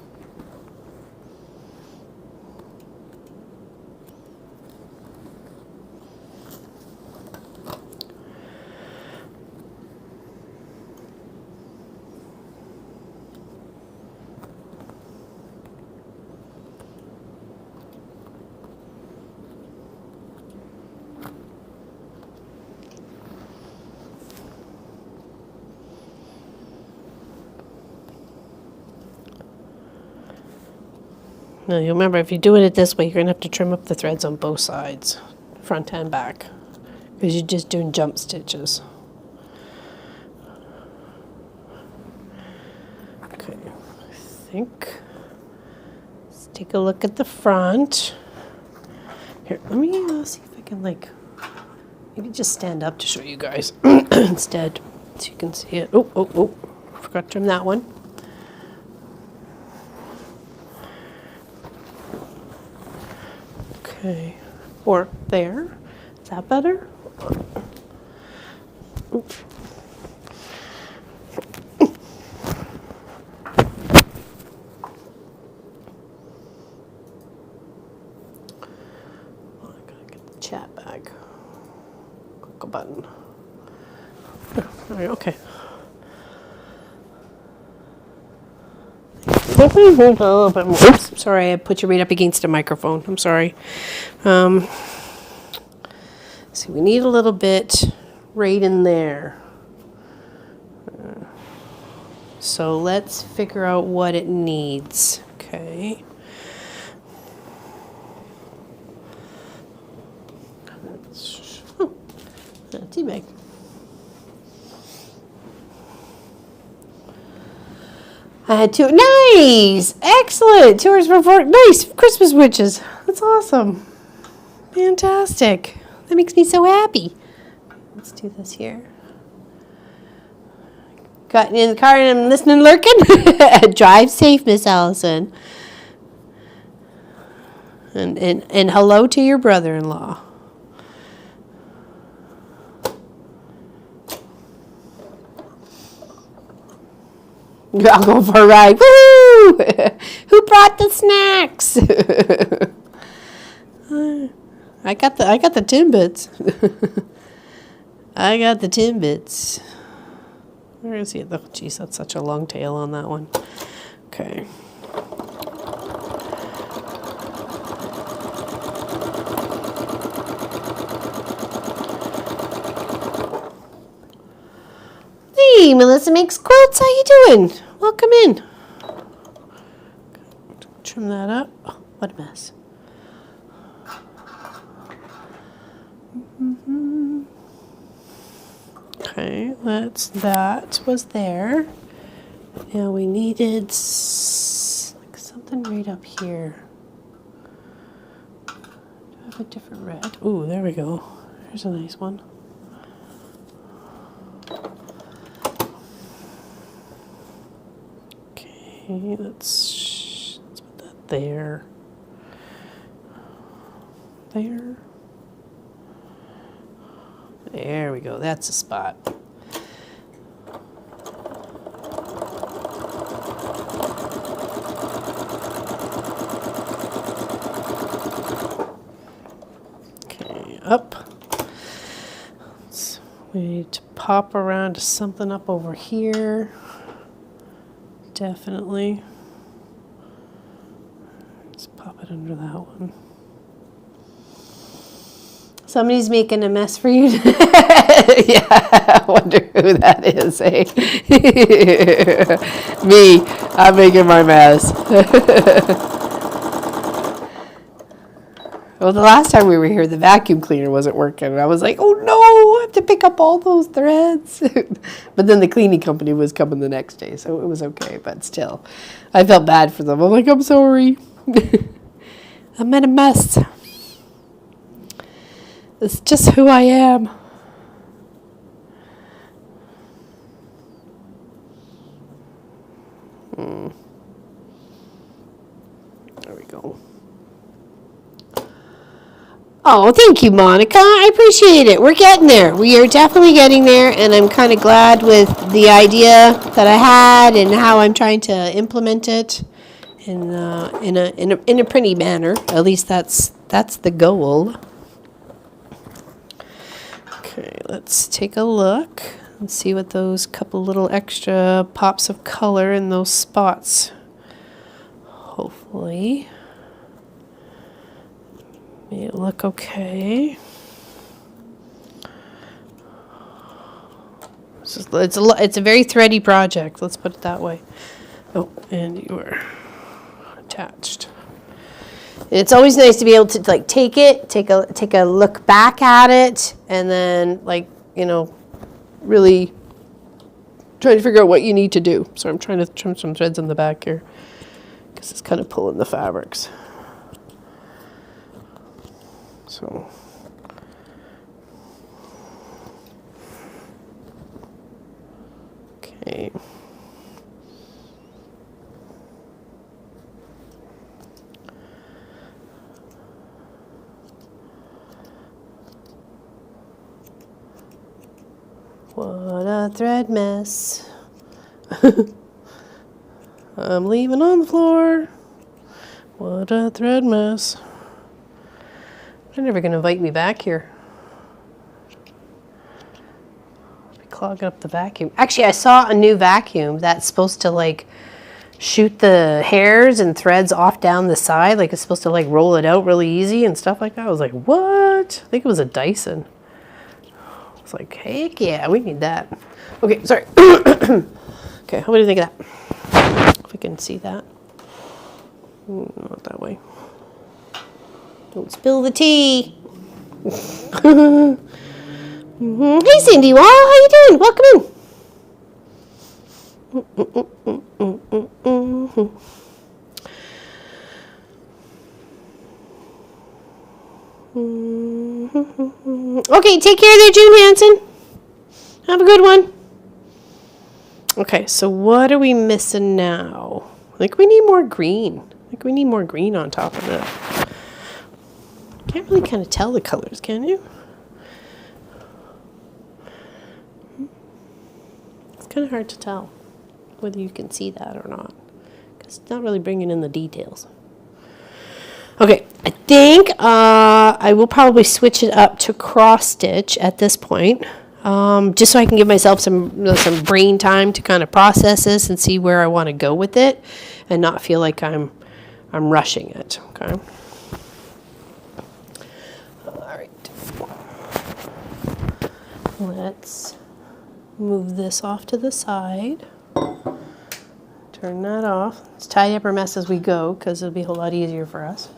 Now, you'll remember, if you're doing it this way, you're going to have to trim up the threads on both sides, front and back, because you're just doing jump stitches. Okay, I think, let's take a look at the front. Here, let me see if I can, like, maybe just stand up to show you guys instead, so you can see it. Oh, forgot to trim that one. Okay, or there. Is that better? Oop. Oh, I gotta get the chat bag. Click a button. All right, okay. A little bit more. Oops, sorry, I put you right up against a microphone. I'm sorry. See, we need a little bit right in there. So let's figure out what it needs. Okay. Oh, a tea bag. I had two. Nice! Excellent! 2 hours before. Nice! Christmas witches. That's awesome. Fantastic. That makes me so happy. Let's do this here. Got in the car and I'm listening, lurking. Drive safe, Miss Allison. And hello to your brother-in-law. I'll go for a ride. Woo! Who brought the snacks? I got the Timbits. I got the Timbits. Where is he? Oh, geez, that's such a long tail on that one. Okay. Hey, Melissa Makes Quilts. How you doing? Welcome in. Trim that up. Oh, what a mess. Okay, that was there. Now we needed like something right up here. Do I have a different red? Ooh, there we go. There's a nice one. Okay, let's put that there. There. There we go. That's a spot. Okay, up. We need to pop around to something up over here. Definitely. Let's pop it under that one. Somebody's making a mess for you. Yeah, I wonder who that is, eh? Me, I'm making my mess. Well, the last time we were here, the vacuum cleaner wasn't working. And I was like, oh no, I have to pick up all those threads. But then the cleaning company was coming the next day, so it was okay. But still, I felt bad for them. I'm like, I'm sorry. I'm in a mess. It's just who I am. There we go. Oh, thank you, Monica. I appreciate it. We're getting there. We are definitely getting there, and I'm kind of glad with the idea that I had and how I'm trying to implement it in a pretty manner. At least that's the goal. Okay, let's take a look and see what those couple little extra pops of color in those spots. Hopefully. May it look okay. It's a very thready project, let's put it that way. Oh, and you are attached. And it's always nice to be able to like take a look back at it, and then really trying to figure out what you need to do. So I'm trying to trim some threads in the back here because it's kind of pulling the fabrics. So okay. What a thread mess. I'm leaving on the floor. What a thread mess. They're never going to invite me back here. I'll be clogging up the vacuum. Actually, I saw a new vacuum that's supposed to like shoot the hairs and threads off down the side. Like it's supposed to like roll it out really easy and stuff like that. I was like, what? I think it was a Dyson. I was like, heck yeah, we need that. Okay, sorry. Okay, what do you think of that? If we can see that. Not that way. Don't spill the tea. Hey, Cindy Wall, how you doing? Welcome in. Okay, take care there, June Hansen. Have a good one. Okay, so what are we missing now? I think we need more green. I think we need more green on top of it. Can't really kind of tell the colors, can you? It's kind of hard to tell whether you can see that or not, because it's not really bringing in the details. Okay, I think I will probably switch it up to cross stitch at this point, just so I can give myself some brain time to kind of process this and see where I want to go with it, and not feel like I'm rushing it. Okay. Let's move this off to the side. Turn that off. Let's tidy up our mess as we go, because it'll be a whole lot easier for us.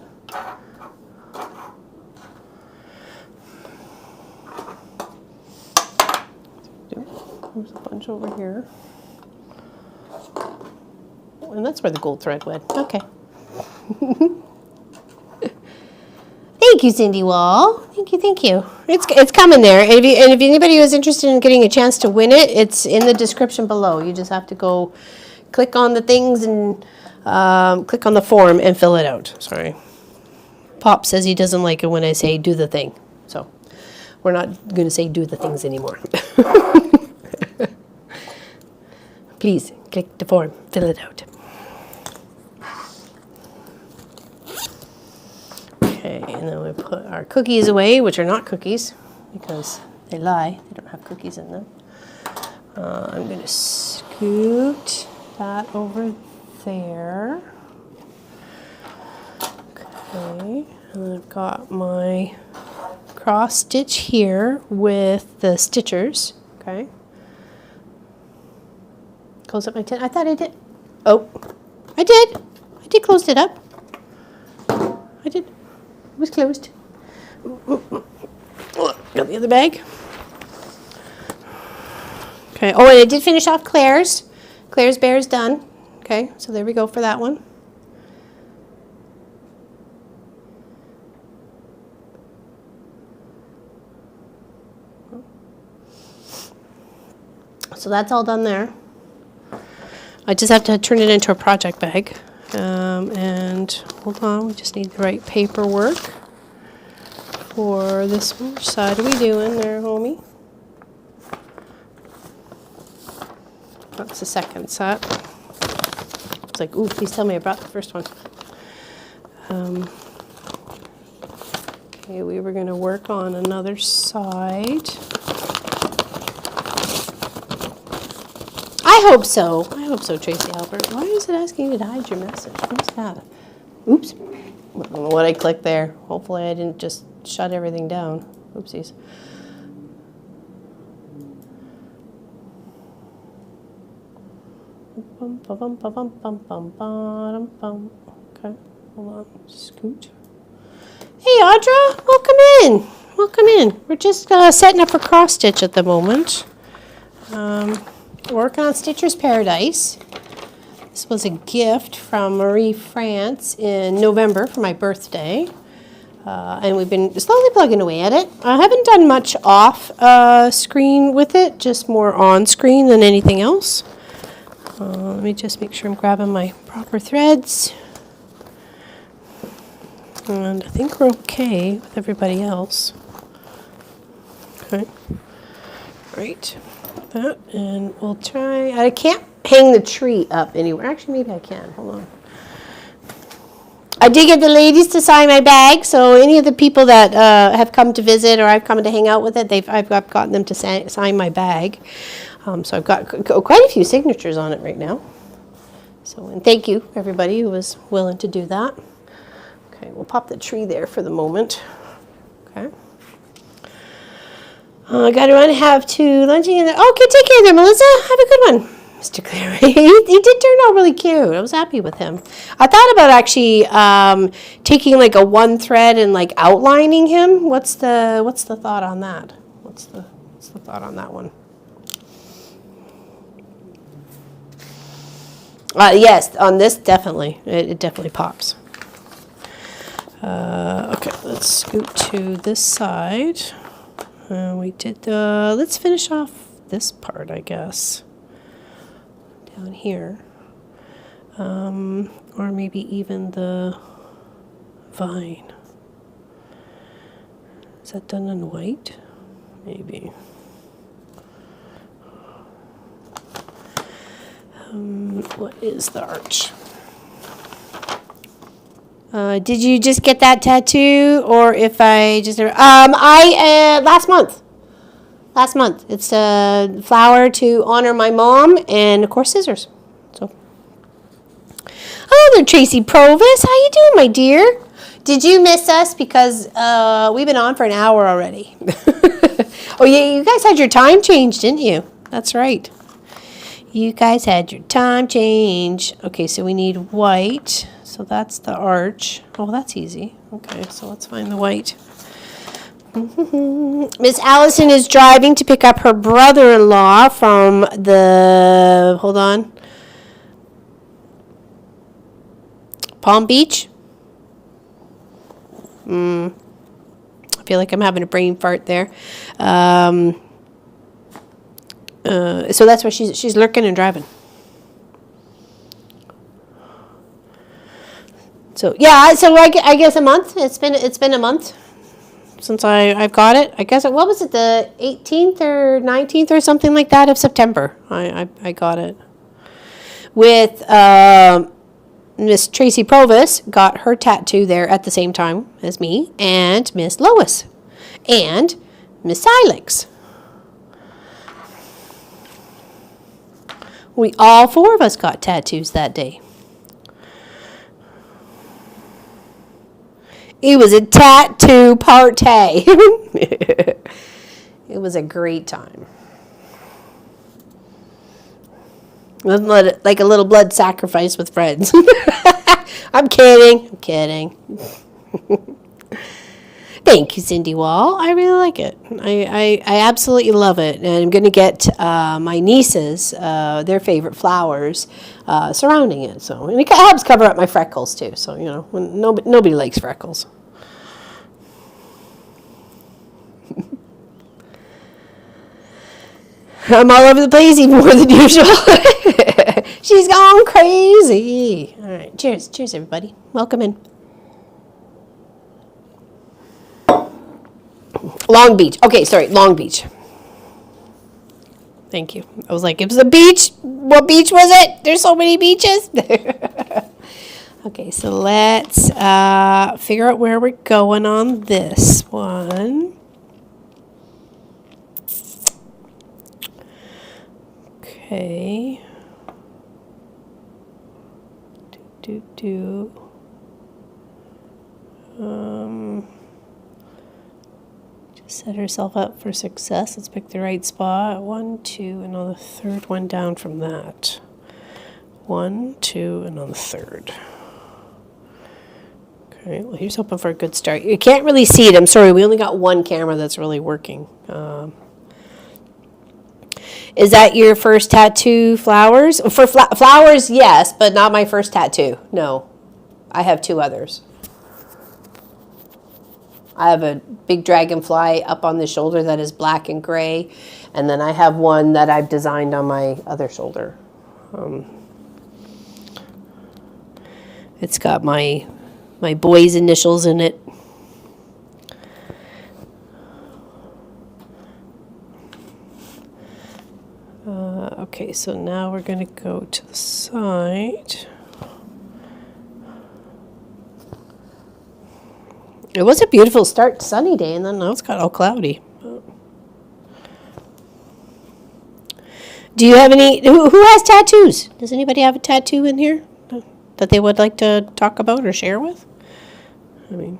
There's a bunch over here. Oh, and that's where the gold thread went. Okay. Thank you, Cindy Wall. Thank you. It's coming there. And if anybody was interested in getting a chance to win it, it's in the description below. You just have to go click on the things and click on the form and fill it out. Sorry. Pop says he doesn't like it when I say do the thing. So we're not going to say do the things anymore. Please click the form, fill it out. Okay, and then we put our cookies away, which are not cookies, because they lie. They don't have cookies in them. I'm going to scoot that over there. Okay, and then I've got my cross stitch here with the stitchers. Okay. Close up my tin. I thought I did. Oh, I did. I did close it up. I did. It was closed. Got the other bag. Okay. Oh, and I did finish off Claire's. Claire's bear is done. Okay, so there we go for that one. So that's all done there. I just have to turn it into a project bag. And hold on, we just need the right paperwork for this one. Which side are we doing there, homie? That's the second set. It's like, ooh, please tell me I brought the first one. Okay, we were going to work on another side. I hope so. I hope so, Tracy Albert. Why is it asking you to hide your message? What's that? Oops. I don't know what I clicked there. Hopefully I didn't just shut everything down. Oopsies. Okay, hold on. Scoot. Hey, Audra. Welcome in. Welcome in. We're just setting up for cross stitch at the moment. Working on Stitcher's Paradise. This was a gift from Marie France in November for my birthday. And we've been slowly plugging away at it. I haven't done much off screen with it, just more on screen than anything else. Let me just make sure I'm grabbing my proper threads. And I think we're okay with everybody else. Okay. Right. That, and we'll try. I can't hang the tree up anywhere. Actually, maybe I can. Hold on. I did get the ladies to sign my bag, so any of the people that have come to visit or I've come to hang out with it, I've gotten them to sign my bag. So I've got quite a few signatures on it right now. So, and thank you everybody who was willing to do that. Okay, we'll pop the tree there for the moment. Okay. I got to run, have to lunching in there. Okay, take care there, Melissa. Have a good one. Mr. Clary. he did turn out really cute. I was happy with him. I thought about actually taking like a one thread and like outlining him. What's the thought on that? What's the thought on that one? Yes, on this definitely. It definitely pops. Okay, let's scoot to this side. We did let's finish off this part, I guess. Down here. Or maybe even the vine. Is that done in white? Maybe. What is the arch? Did you just get that tattoo, or if I just last month. It's a flower to honor my mom, and of course scissors. So, oh, there, Tracy Provis. How you doing, my dear? Did you miss us because we've been on for an hour already? Oh yeah, you guys had your time change, didn't you? That's right. You guys had your time change. Okay, so we need white. So that's the arch. Oh, that's easy. Okay, so let's find the white. Miss Allison is driving to pick up her brother-in-law from the, hold on, Palm Beach. I feel like I'm having a brain fart there. So that's where she's lurking and driving. So yeah, so I guess a month. It's been a month since I've got it. I guess what was it, the 18th or 19th or something like that of September. I got it. With Miss Tracy Provis got her tattoo there at the same time as me, and Miss Lois and Miss Silex. We all four of us got tattoos that day. It was a tattoo party. It was a great time. Like a little blood sacrifice with friends. I'm kidding. Thank you, Cindy Wall. I really like it. I absolutely love it. And I'm going to get my nieces their favorite flowers surrounding it. So, and it helps cover up my freckles too. So, you know, when nobody likes freckles. I'm all over the place even more than usual. She's gone crazy. All right, cheers. Cheers, everybody. Welcome in. Long Beach. Okay, sorry, Long Beach. Thank you. I was like, it was a beach. What beach was it? There's so many beaches. Okay, so let's figure out where we're going on this one. Okay. Just set herself up for success. Let's pick the right spot. 1, 2, and on the third one down from that. 1, 2, and on the third. Okay, well, here's hoping for a good start. You can't really see it. I'm sorry, we only got one camera that's really working. Is that your first tattoo, flowers? For flowers, yes, but not my first tattoo. No, I have 2 others. I have a big dragonfly up on the shoulder that is black and gray, and then I have one that I've designed on my other shoulder. It's got my boy's initials in it. Okay, so now we're going to go to the side. It was a beautiful start, sunny day, and then now it's got all cloudy. Do you have any, who has tattoos? Does anybody have a tattoo in here that they would like to talk about or share with? I mean,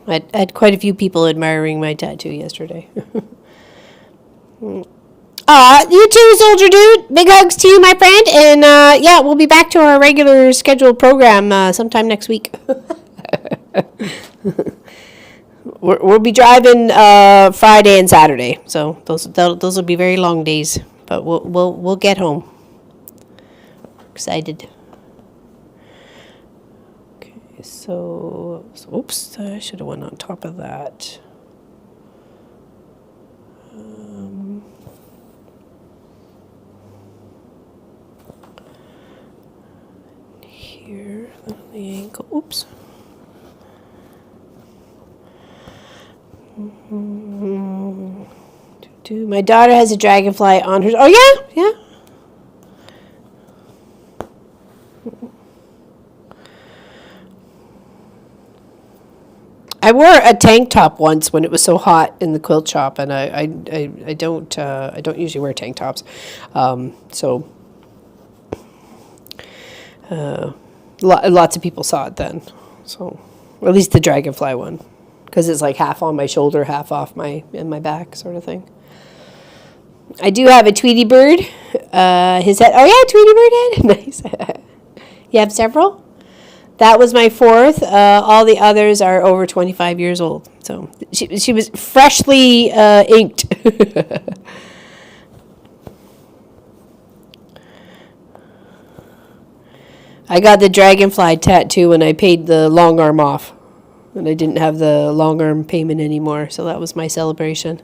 I had quite a few people admiring my tattoo yesterday. You too, soldier dude. Big hugs to you, my friend. And yeah, we'll be back to our regular scheduled program sometime next week. We'll be driving Friday and Saturday, so those will be very long days. But we'll get home. Excited. Okay, so oops, I should have went on top of that. Here on the ankle. Oops. My daughter has a dragonfly on her. Oh yeah, yeah. I wore a tank top once when it was so hot in the quilt shop, and I don't usually wear tank tops, so lots of people saw it then. So at least the dragonfly one, because it's like half on my shoulder, half off my back, sort of thing. I do have a Tweety bird. His head. Oh yeah, Tweety bird head. Nice. You have several? That was my 4th. All the others are over 25 years old. So she was freshly inked. I got the dragonfly tattoo when I paid the long arm off. And I didn't have the long arm payment anymore. So that was my celebration.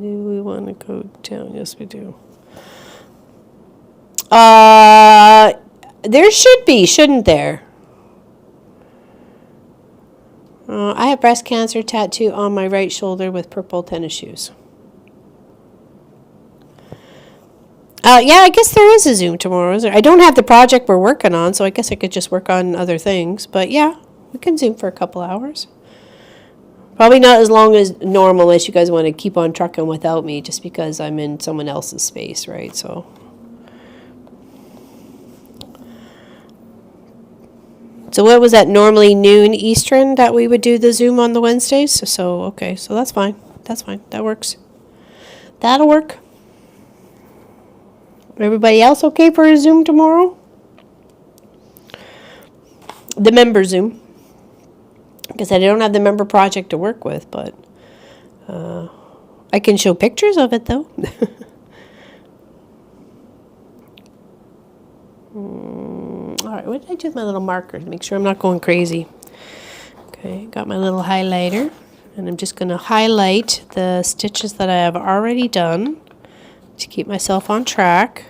Do we want to go down? Yes, we do. There should be, shouldn't there? I have breast cancer tattoo on my right shoulder with purple tennis shoes. Yeah, I guess there is a Zoom tomorrow, is there? I don't have the project we're working on, so I guess I could just work on other things. But yeah, we can Zoom for a couple hours. Probably not as long as normal, unless you guys want to keep on trucking without me, just because I'm in someone else's space, right? So. So what was that, normally noon Eastern that we would do the Zoom on the Wednesdays? So okay, so that's fine. That's fine. That works. That'll work. Everybody else okay for a Zoom tomorrow? The member Zoom. Because I don't have the member project to work with, but I can show pictures of it though. All right, what did I do with my little markers? Make sure I'm not going crazy. Okay, got my little highlighter, and I'm just going to highlight the stitches that I have already done to keep myself on track.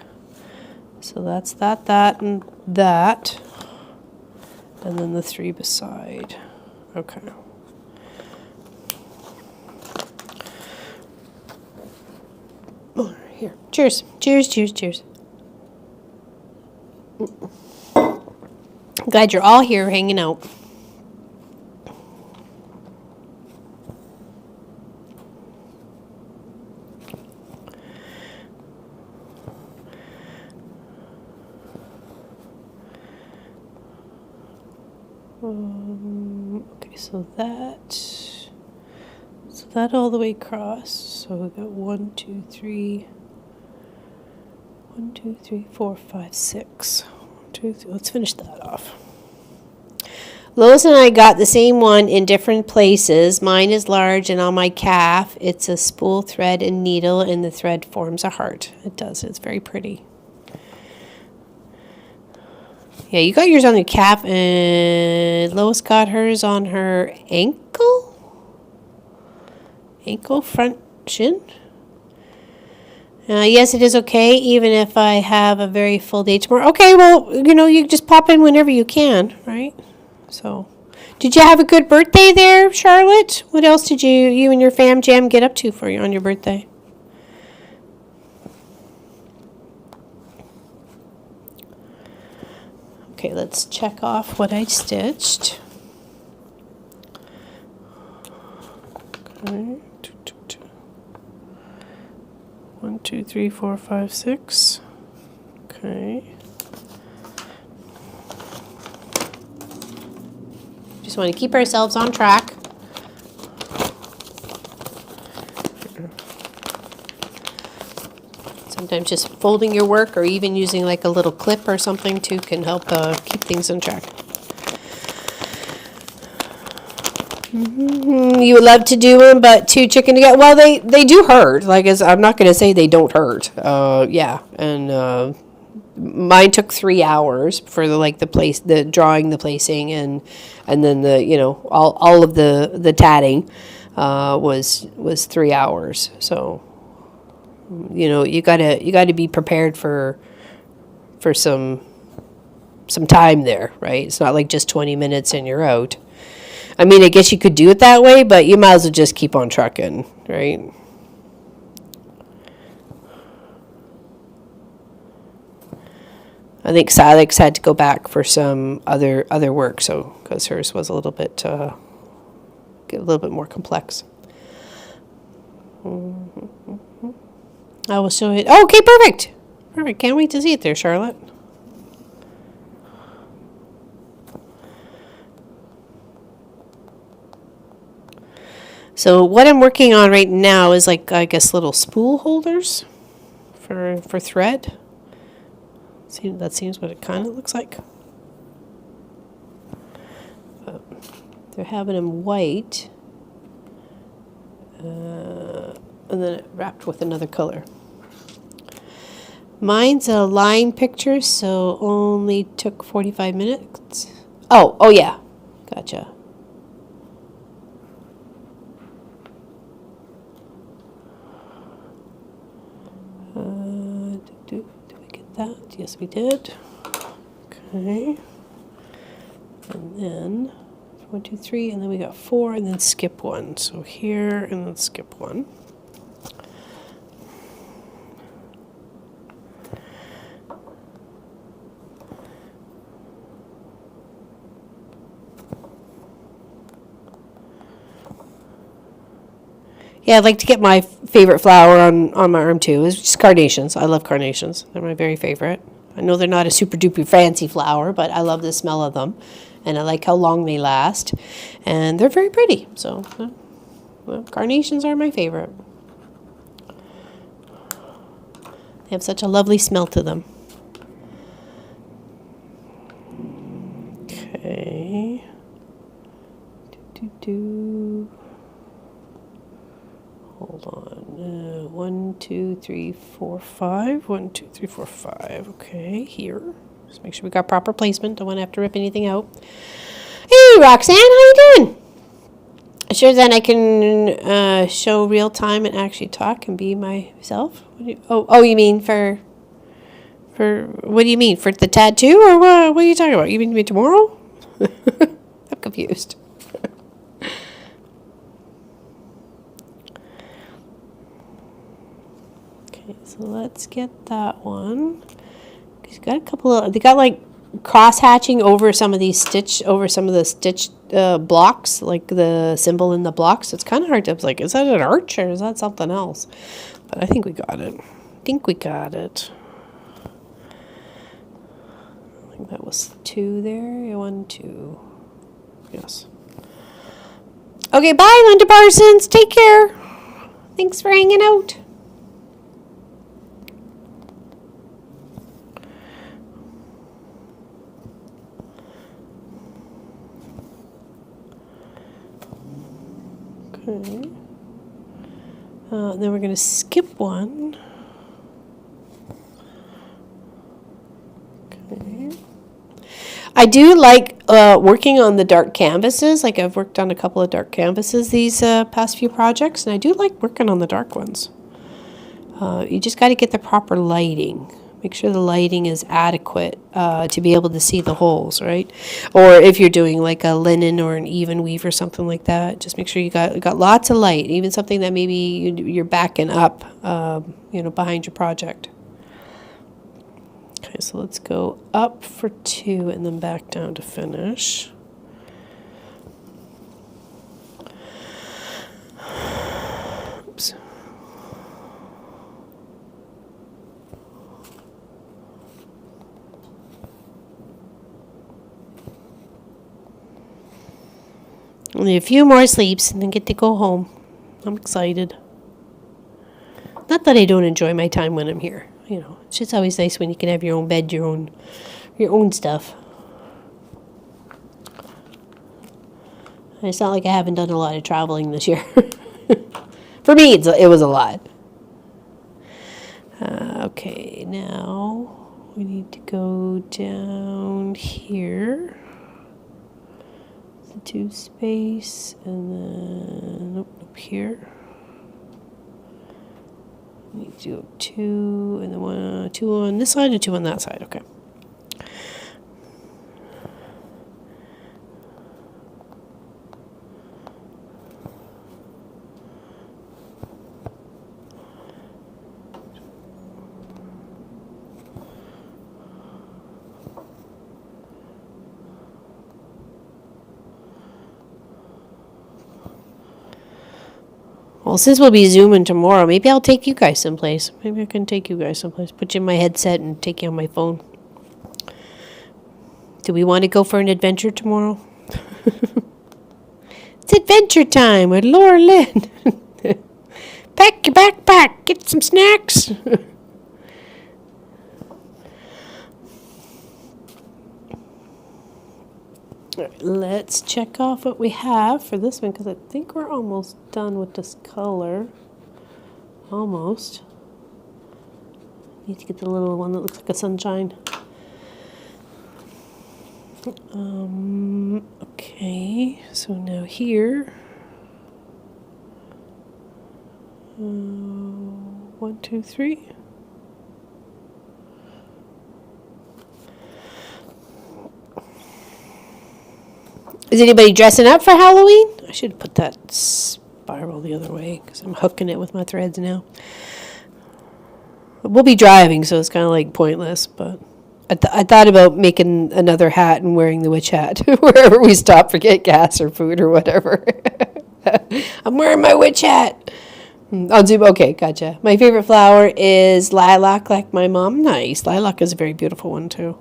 So that's that, and that, and then the 3 beside. Okay. Oh, here. Cheers. Cheers, cheers, cheers. Glad you're all here hanging out. Okay, so that all the way across. So we got 1, 2, 3. 1, 2, 3, 4, 5, 6. 1, 2, 3. Let's finish that off. Lois and I got the same one in different places. Mine is large, and on my calf, it's a spool thread and needle, and the thread forms a heart. It does. It's very pretty. Yeah, you got yours on your calf, and Lois got hers on her ankle? Ankle, front, shin? Yes, it is okay, even if I have a very full day tomorrow. Okay, well, you just pop in whenever you can, right? So, did you have a good birthday there, Charlotte? What else did you and your fam jam get up to for you on your birthday? Okay, let's check off what I stitched. Okay. 1, 2, 3, 4, 5, 6. Okay. Just want to keep ourselves on track. Sometimes just folding your work or even using like a little clip or something too can help keep things on track. You would love to do them, but 2 chicken together. Well, they do hurt. Like, I'm not going to say they don't hurt. Yeah, and mine took 3 hours for the drawing, the placing, and then all of the tatting was 3 hours. So you gotta be prepared for some time there, right? It's not like just 20 minutes and you're out. I mean, I guess you could do it that way, but you might as well just keep on trucking, right? I think Silex had to go back for some other work, so because hers was a little bit more complex. I will show it. Oh, okay, perfect. Perfect. Can't wait to see it there, Charlotte. So what I'm working on right now is I guess little spool holders for thread. See, that seems what it kind of looks like. They're having them white, and then it wrapped with another color. Mine's a line picture, so only took 45 minutes. Oh yeah, gotcha. Did we get that? Yes, we did. Okay. And then 1, 2, 3, and then we got 4, and then skip 1. So here, and then skip 1. Yeah, I'd like to get my favorite flower on my arm too. It's just carnations. I love carnations. They're my very favorite. I know they're not a super duper fancy flower, but I love the smell of them. And I like how long they last. And they're very pretty. So, well, carnations are my favorite. They have such a lovely smell to them. Okay. Hold on. 1, 2, 3, 4, 5. 1, 2, 3, 4, 5. Okay, here. Just make sure we got proper placement. Don't want to have to rip anything out. Hey, Roxanne, how you doing? Sure, then I can show real time and actually talk and be myself. What do you, you mean for what do you mean for the tattoo or what? What are you talking about? You mean me tomorrow? I'm confused. Okay, so let's get that one. Cause you got a couple of, they got like cross hatching over some of these stitch blocks, like the symbol in the blocks. It's kind of hard to, it's like, is that an arch or is that something else? But I think we got it. I think that was 2 there. 1, 2. Yes. Okay, bye, Linda Parsons. Take care. Thanks for hanging out. Okay. Then we're going to skip one. Okay. I do like working on the dark canvases. Like I've worked on a couple of dark canvases these past few projects, and I do like working on the dark ones. You just got to get the proper lighting. Make sure the lighting is adequate to be able to see the holes, right? Or if you're doing like a linen or an even weave or something like that, just make sure you got lots of light, even something that maybe you're backing up, behind your project. Okay, so let's go up for 2 and then back down to finish. Oops. Only a few more sleeps and then get to go home. I'm excited. Not that I don't enjoy my time when I'm here. It's just always nice when you can have your own bed, your own stuff. And it's not like I haven't done a lot of traveling this year. For me, it was a lot. Okay, now we need to go down here. The 2 space, and then up here. We need to do 2, and then 2 on this side and 2 on that side. Okay. Well, since we'll be Zooming tomorrow, maybe I'll take you guys someplace. Maybe I can take you guys someplace. Put you in my headset and take you on my phone. Do we want to go for an adventure tomorrow? It's adventure time with Laura Lynn. Pack your backpack. Get some snacks. All right, let's check off what we have for this one because I think we're almost done with this color. Almost. Need to get the little one that looks like a sunshine. Okay, so now here. 1, 2, 3. Is anybody dressing up for Halloween? I should put that spiral the other way because I'm hooking it with my threads now. We'll be driving, so it's kind of like pointless, but I thought about making another hat and wearing the witch hat wherever we stop for get gas or food or whatever. I'm wearing my witch hat. On Zoom. Okay, gotcha. My favorite flower is lilac, like my mom. Nice. Lilac is a very beautiful one too.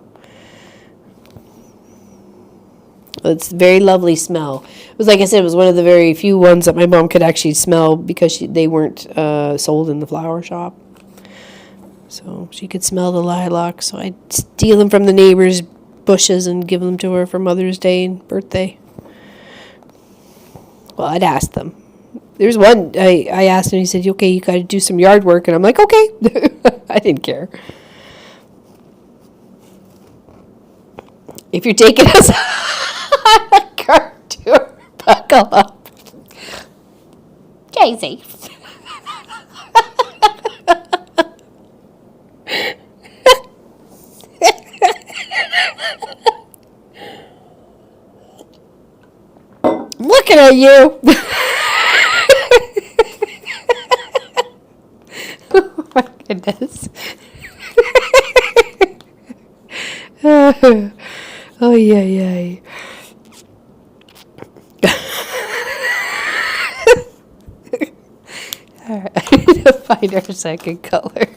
It's a very lovely smell. It was, like I said, it was one of the very few ones that my mom could actually smell because they weren't sold in the flower shop. So she could smell the lilac. So I'd steal them from the neighbors' bushes and give them to her for Mother's Day and birthday. Well, I'd ask them. There's one, I asked him, he said, okay, you got to do some yard work. And I'm like, okay. I didn't care. If you're taking us on a car tour, buckle up. Casey. I'm looking at you. Oh my goodness. Oh yeah, yeah. All right, I need to find our second color.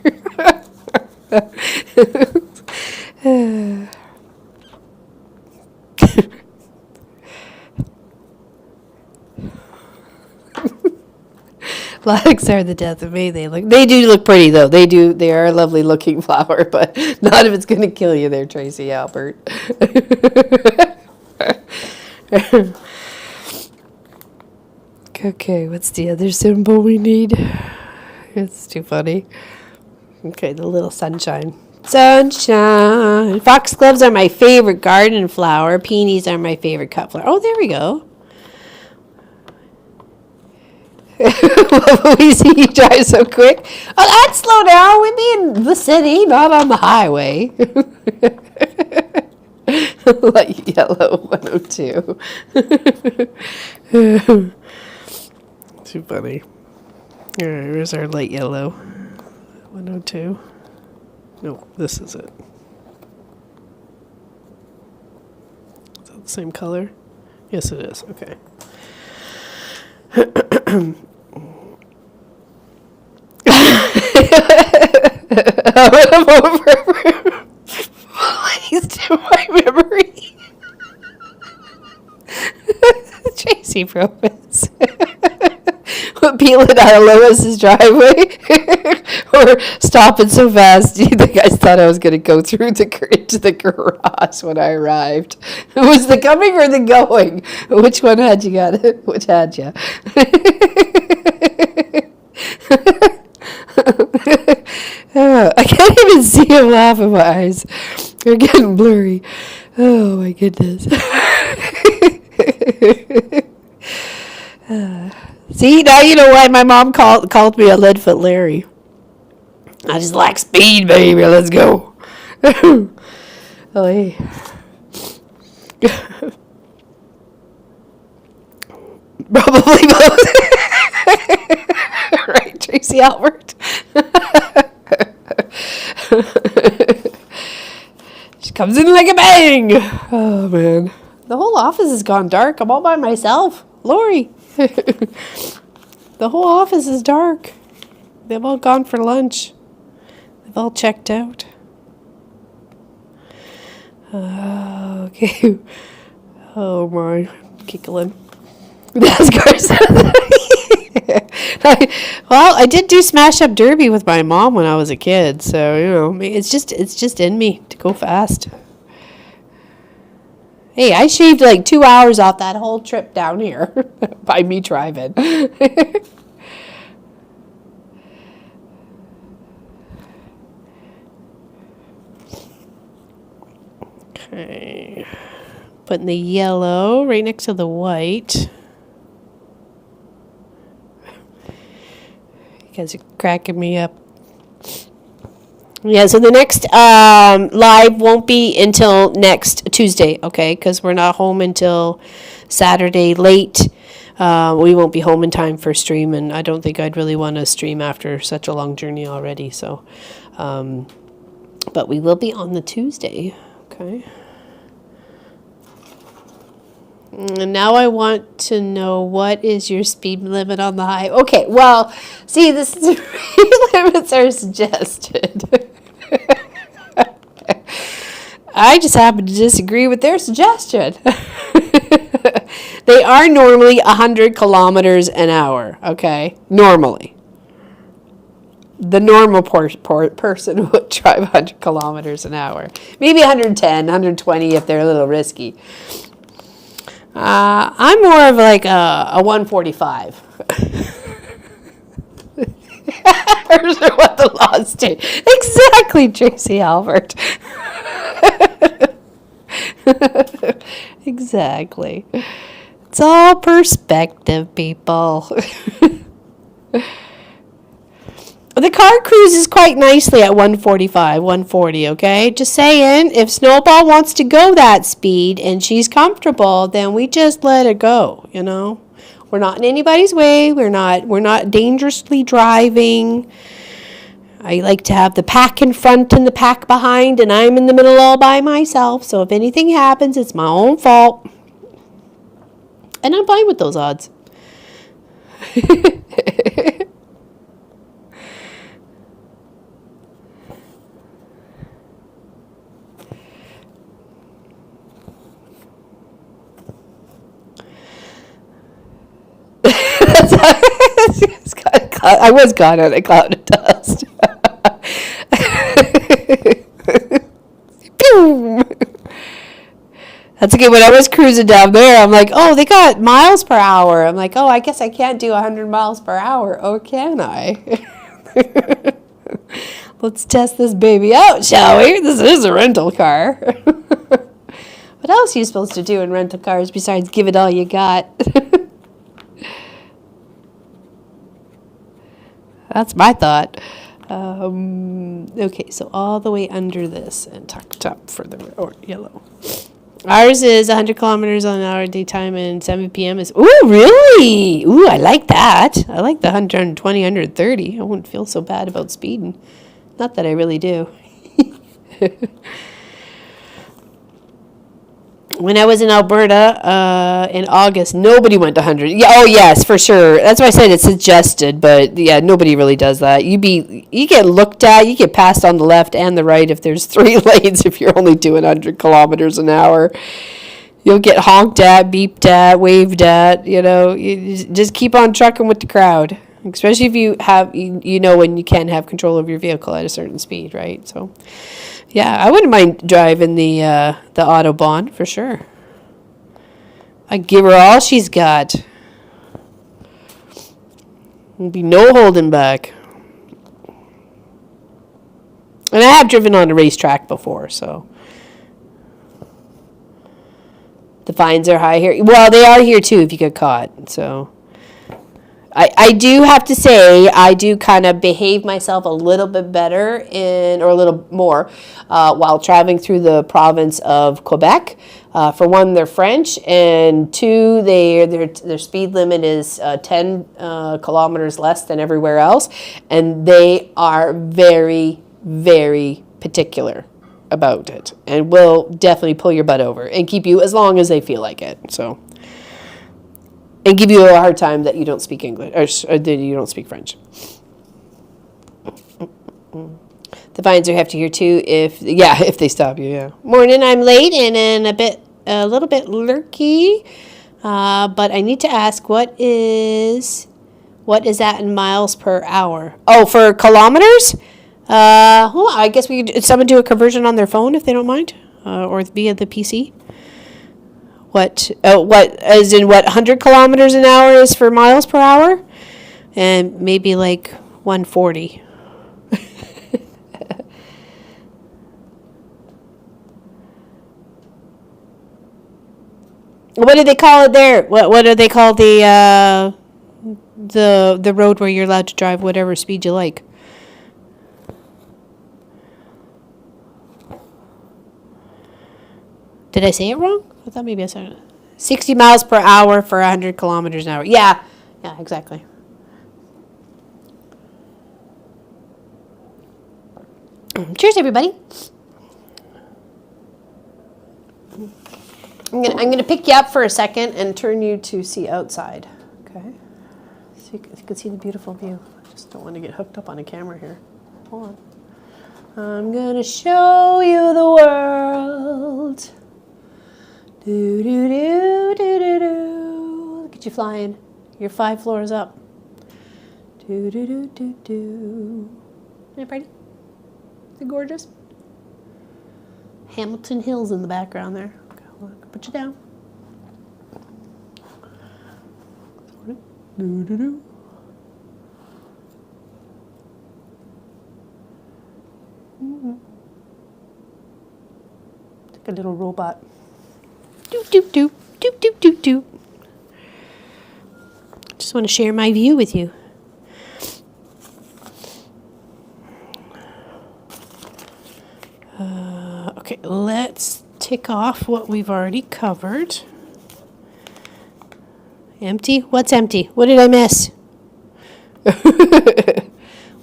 Lilacs are the death of me. They do look pretty though. They are a lovely looking flower, but not if it's gonna kill you there, Tracy Albert. Okay, what's the other symbol we need? It's too funny. Okay, the little sunshine. Sunshine. Foxgloves are my favorite garden flower. Peonies are my favorite cut flower. Oh, there we go. We see you drive so quick. Oh, that's slow down. We be in the city, not on the highway. Light yellow 102. Too funny. All right, where's our light yellow 102? No, this is it. Is that the same color? Yes, it is. Okay. I'm over. Please to my memory. Tracy Provis. Peeling out of Lois's driveway. Or stopping so fast. The guys thought I was going to go through into the garage when I arrived. Was the coming or the going? Which one had you got? Which had you? I can't even see him laugh in my eyes. They're getting blurry. Oh my goodness. See, now you know why my mom called me a Leadfoot Larry. I just like speed, baby. Let's go. Oh, hey. Probably both. Right, Tracy Albert. She comes in like a bang. Oh, man. The whole office has gone dark. I'm all by myself. Lori. The whole office is dark. They've all gone for lunch. They've all checked out. Okay. Oh, my. Giggling. Well, I did do Smash Up Derby with my mom when I was a kid, so you know, it's just in me to go fast. Hey, I shaved like 2 hours off that whole trip down here by me driving. Okay, putting the yellow right next to the white. You guys are cracking me up. Yeah, so the next live won't be until next Tuesday, okay? Because we're not home until Saturday late. We won't be home in time for stream, and I don't think I'd really want to stream after such a long journey already. So, but we will be on the Tuesday, okay? And now I want to know, what is your speed limit on the high? Okay, well, see, the speed limits are suggested. I just happen to disagree with their suggestion. They are normally 100 kilometers an hour, okay? Normally. The normal person would drive 100 kilometers an hour. Maybe 110, 120 if they're a little risky. I'm more of like a 145. Here's what the laws state. Exactly, Tracy Albert. Exactly. It's all perspective, people. The car cruises quite nicely at 145, 140, okay? Just saying, if Snowball wants to go that speed and she's comfortable, then we just let it go, you know? We're not in anybody's way. We're not dangerously driving. I like to have the pack in front and the pack behind, and I'm in the middle all by myself. So if anything happens, it's my own fault. And I'm fine with those odds. I was gone on a cloud of dust. That's okay. When I was cruising down there, I'm like, oh, they got miles per hour. I'm like, oh, I guess I can't do 100 miles per hour. Oh, can I? Let's test this baby out, shall we? This is a rental car. What else are you supposed to do in rental cars besides give it all you got? That's my thought. Okay, so all the way under this and tucked up for the yellow. Ours is 100 kilometers an hour daytime and 7 p.m. is... Ooh, really? Ooh, I like that. I like the 120, 130. I wouldn't feel so bad about speeding. Not that I really do. When I was in Alberta in August, nobody went to 100. Yeah, oh, yes, for sure. That's why I said it's suggested, but yeah, nobody really does that. You get looked at, you get passed on the left and the right if there's 3 lanes if you're only doing 100 kilometers an hour. You'll get honked at, beeped at, waved at, you know. You just keep on trucking with the crowd, especially if you have, you know, when you can have control of your vehicle at a certain speed, right? So... yeah, I wouldn't mind driving the Autobahn for sure. I'd give her all she's got. There'll be no holding back. And I have driven on a racetrack before, so. The fines are high here. Well, they are here too if you get caught, so. I do have to say, I do kind of behave myself a little bit better or a little more while traveling through the province of Quebec. For one, they're French, and 2, their speed limit is 10 kilometers less than everywhere else, and they are very, very particular about it, and will definitely pull your butt over and keep you as long as they feel like it. So. And give you a hard time that you don't speak English, or that you don't speak French. The fines are hefty here too if they stop you, yeah. Morning, I'm late and a little bit lurky. But I need to ask, what is that in miles per hour? Oh, for kilometers? Well, I guess we could someone do a conversion on their phone if they don't mind, or via the PC. What 100 kilometers an hour is for miles per hour? And maybe like 140. What do they call it there? What do they call the road where you're allowed to drive whatever speed you like? Did I say it wrong? I thought maybe I said it. 60 miles per hour for 100 kilometers an hour. Yeah, exactly. Cheers, everybody. I'm gonna pick you up for a second and turn you to see outside. Okay. So you can see the beautiful view. I just don't want to get hooked up on a camera here. Hold on. I'm gonna show you the world. Do do do do do do. Look at you flying. You're 5 floors up. Do do do do do. Isn't it pretty? Is it gorgeous? Hamilton Hills in the background there. Okay, hold on, put you down. Do do do. Like a little robot. Doop doop doop doop doop doop doop. Just want to share my view with you. Okay, let's tick off what we've already covered. Empty? What's empty? What did I miss?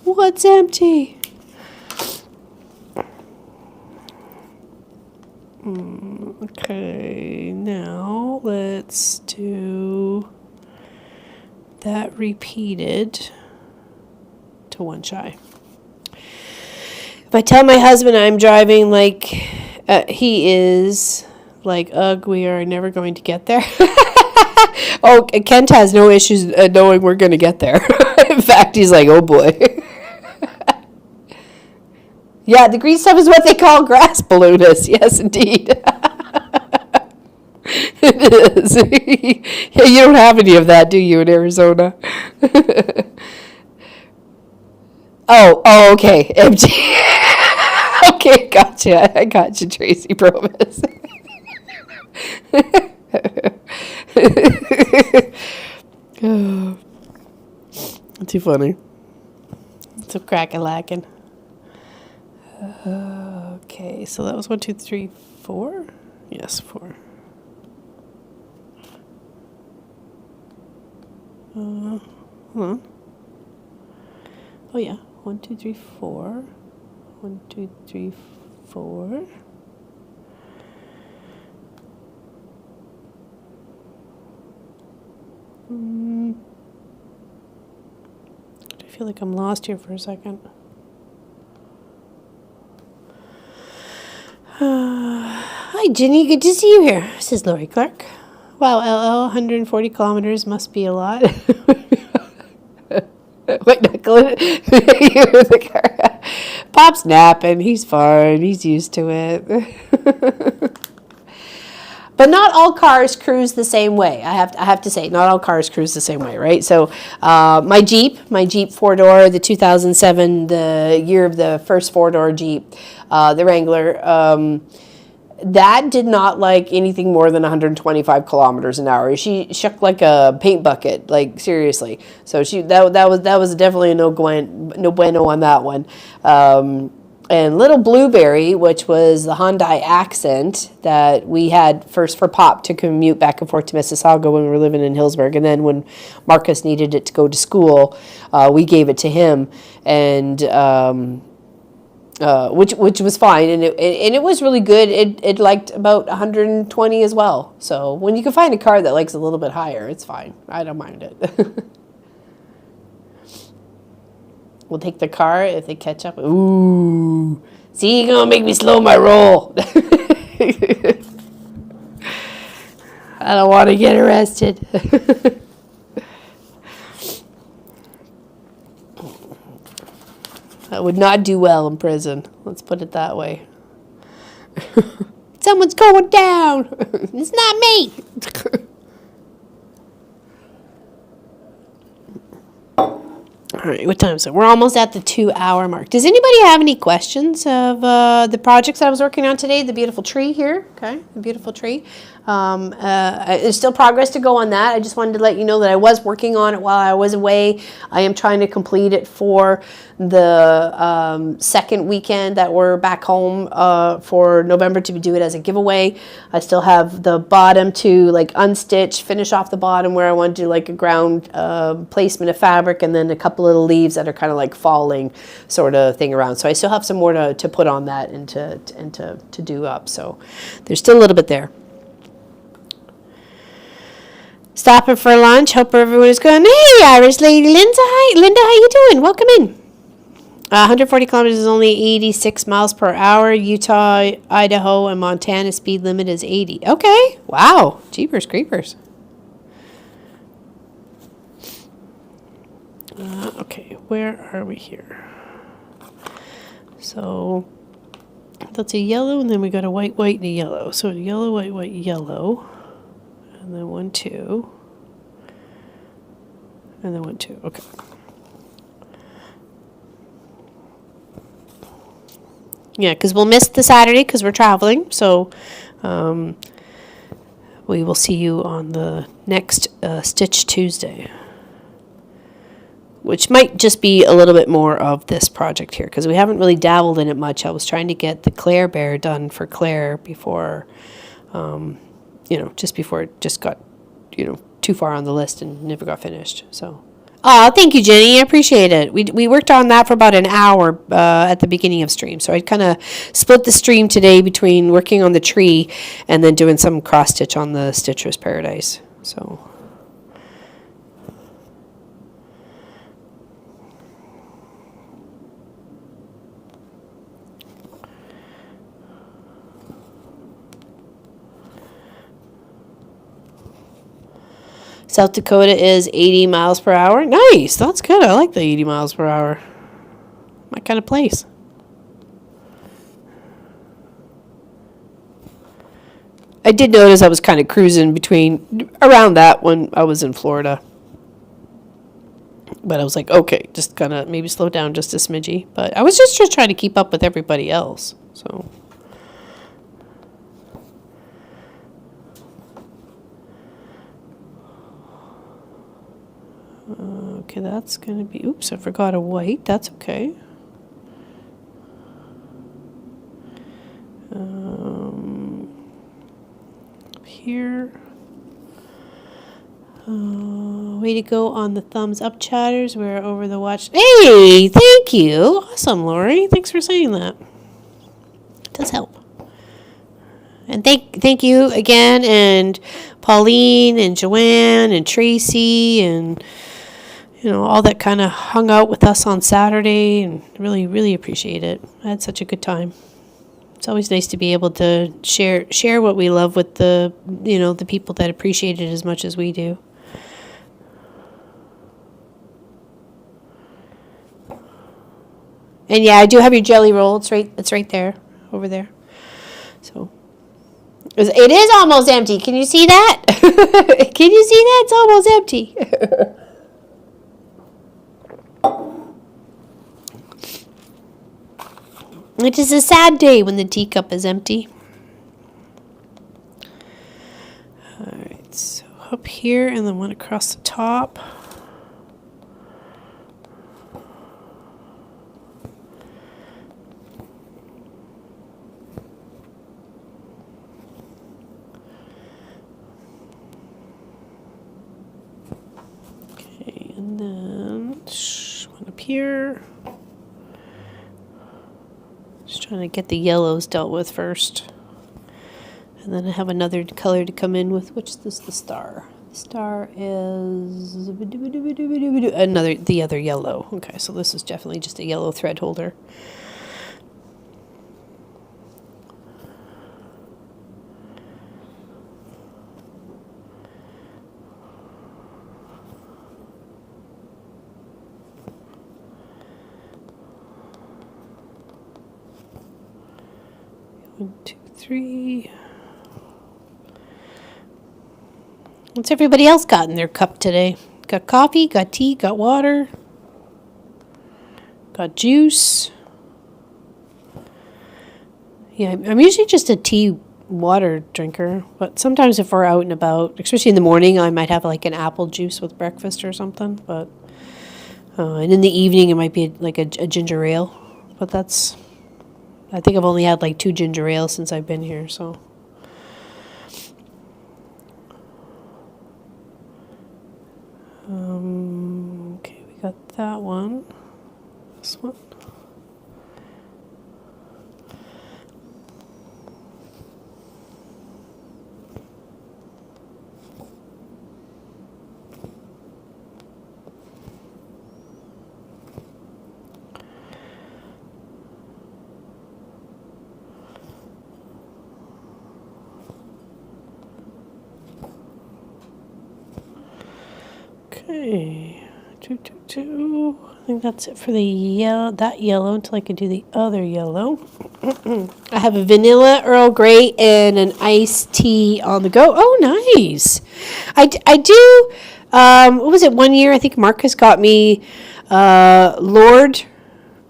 What's empty? Okay, now let's do that repeated to 1 shy. If I tell my husband I'm driving like he is, like, ugh, we are never going to get there. Oh, Kent has no issues knowing we're going to get there. In fact, he's like, oh boy. Yeah, the green stuff is what they call grass balloonists. Yes, indeed. It is. Yeah, you don't have any of that, do you, in Arizona? Oh, okay. Empty. Okay, gotcha. I got you, Tracy Promise. Oh, too funny. It's a crack-a-lackin'. Okay, so that was 1, 2, 3, 4? Yes, 4. Hold on. Oh yeah, 1, 2, 3, 4. 1, 2, 3, 4. I feel like I'm lost here for a second. Hi, Ginny. Good to see you here. This is Lori Clark. Wow, LL, 140 kilometers must be a lot. White knuckle. The car. Pop's napping. He's fine. He's used to it. But not all cars cruise the same way. I have to say, not all cars cruise the same way, right? So my Jeep 4-door, the 2007, the year of the first 4-door Jeep, the Wrangler, that did not like anything more than 125 kilometers an hour. She shook like a paint bucket, like seriously. So that was definitely a no bueno on that one. And Little Blueberry, which was the Hyundai Accent that we had first for Pop to commute back and forth to Mississauga when we were living in Hillsburg, and then when Marcus needed it to go to school, we gave it to him, and which was fine, and it was really good. It liked about 120 as well. So when you can find a car that likes a little bit higher, it's fine. I don't mind it. We'll take the car if they catch up. Ooh. See, you're going to make me slow my roll. I don't want to get arrested. I would not do well in prison. Let's put it that way. Someone's going down. It's not me. All right, what time is it? We're almost at the 2-hour mark. Does anybody have any questions of the projects that I was working on today? The beautiful tree here, okay, the beautiful tree. There's still progress to go on that. I just wanted to let you know that I was working on it while I was away. I am trying to complete it for the second weekend that we're back home for November to do it as a giveaway. I still have the bottom to like unstitch, finish off the bottom where I want to do like a ground placement of fabric, and then a couple little leaves that are kind of like falling sort of thing around. So I still have some more to put on that and to do up. So there's still a little bit there. Stopping for lunch. Hope everyone is going. Hey, Irish lady Linda. Hi, Linda. How you doing? Welcome in. 140 kilometers is only 86 miles per hour. Utah, Idaho, and Montana speed limit is 80. Okay. Wow. Jeepers creepers. Okay, where are we here? So that's a yellow, and then we got a white, white, and a yellow. So yellow, white, white, yellow, and then 1, 2, and then 1, 2. Okay. Yeah, because we'll miss the Saturday because we're traveling. So we will see you on the next Stitch Tuesday, which might just be a little bit more of this project here because we haven't really dabbled in it much. I was trying to get the Claire Bear done for Claire before, just before it just got, too far on the list and never got finished. So, thank you, Jenny. I appreciate it. We worked on that for about an hour at the beginning of stream. So I kind of split the stream today between working on the tree and then doing some cross stitch on the Stitcher's Paradise. So. South Dakota is 80 miles per hour. Nice. That's good. I like the 80 miles per hour. My kind of place. I did notice I was kind of cruising around that when I was in Florida. But I was like, okay, just kind of maybe slow down just a smidgy. But I was just trying to keep up with everybody else. So. Okay, that's going to be, oops, I forgot a white. That's okay. Here. Way to go on the thumbs up, chatters. We're over the watch. Hey, thank you. Awesome, Lori. Thanks for saying that. It does help. And thank you again, and Pauline and Joanne and Tracy and all that kind of hung out with us on Saturday, and really, really appreciate it. I had such a good time. It's always nice to be able to share what we love with the people that appreciate it as much as we do. And yeah, I do have your jelly roll. It's right there, over there. So it is almost empty. Can you see that? Can you see that? It's almost empty. It is a sad day when the teacup is empty. Alright, so up here and then one across the top. Okay, and then one up here. Just trying to get the yellows dealt with first. And then I have another color to come in with, which is the star. The star is the other yellow. Okay, so this is definitely just a yellow thread holder. One, two, three. What's everybody else got in their cup today? Got coffee, got tea, got water, got juice. Yeah, I'm usually just a tea water drinker, but sometimes if we're out and about, especially in the morning, I might have like an apple juice with breakfast or something. But and in the evening, it might be like a ginger ale. But I think I've only had like 2 ginger ales since I've been here, so. Okay, we got that one. This one. Okay. I think that's it for the yellow, that yellow, until I can do the other yellow. I have a vanilla Earl Grey and an iced tea on the go. Oh, nice. I do, what was it, one year, I think Marcus got me Lord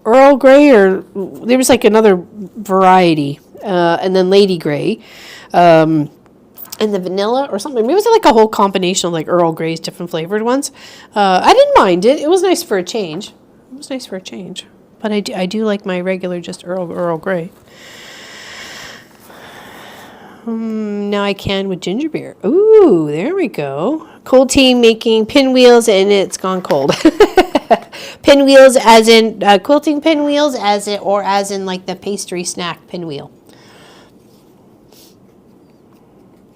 Earl Grey, or there was like another variety, and then Lady Grey. And the vanilla or something. Maybe it was like a whole combination of like Earl Grey's different flavored ones. I didn't mind it. It was nice for a change. But I do like my regular just Earl Grey. Now I can with ginger beer. Ooh, there we go. Cold tea making pinwheels, and it's gone cold. Pinwheels as in quilting pinwheels, as in like the pastry snack pinwheel.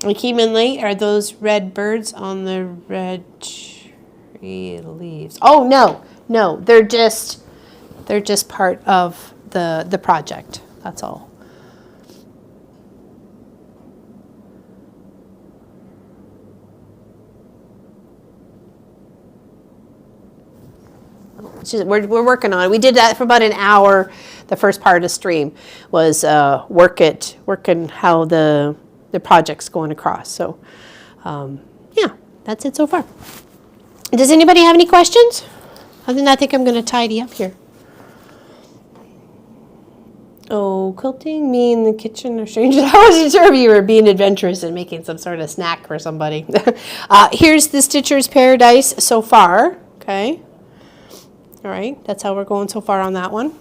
We came in late. Are those red birds on the red tree leaves? Oh, no, they're just part of the project. That's all. We're working on it. We did that for about an hour. The first part of the stream was working how the project's going across. So, yeah, that's it so far. Does anybody have any questions? Other than that, I think I'm going to tidy up here. Oh, quilting, me in the kitchen are strangers. I wasn't sure if you were being adventurous and making some sort of snack for somebody. Here's the Stitcher's Paradise so far. Okay. All right, that's how we're going so far on that one.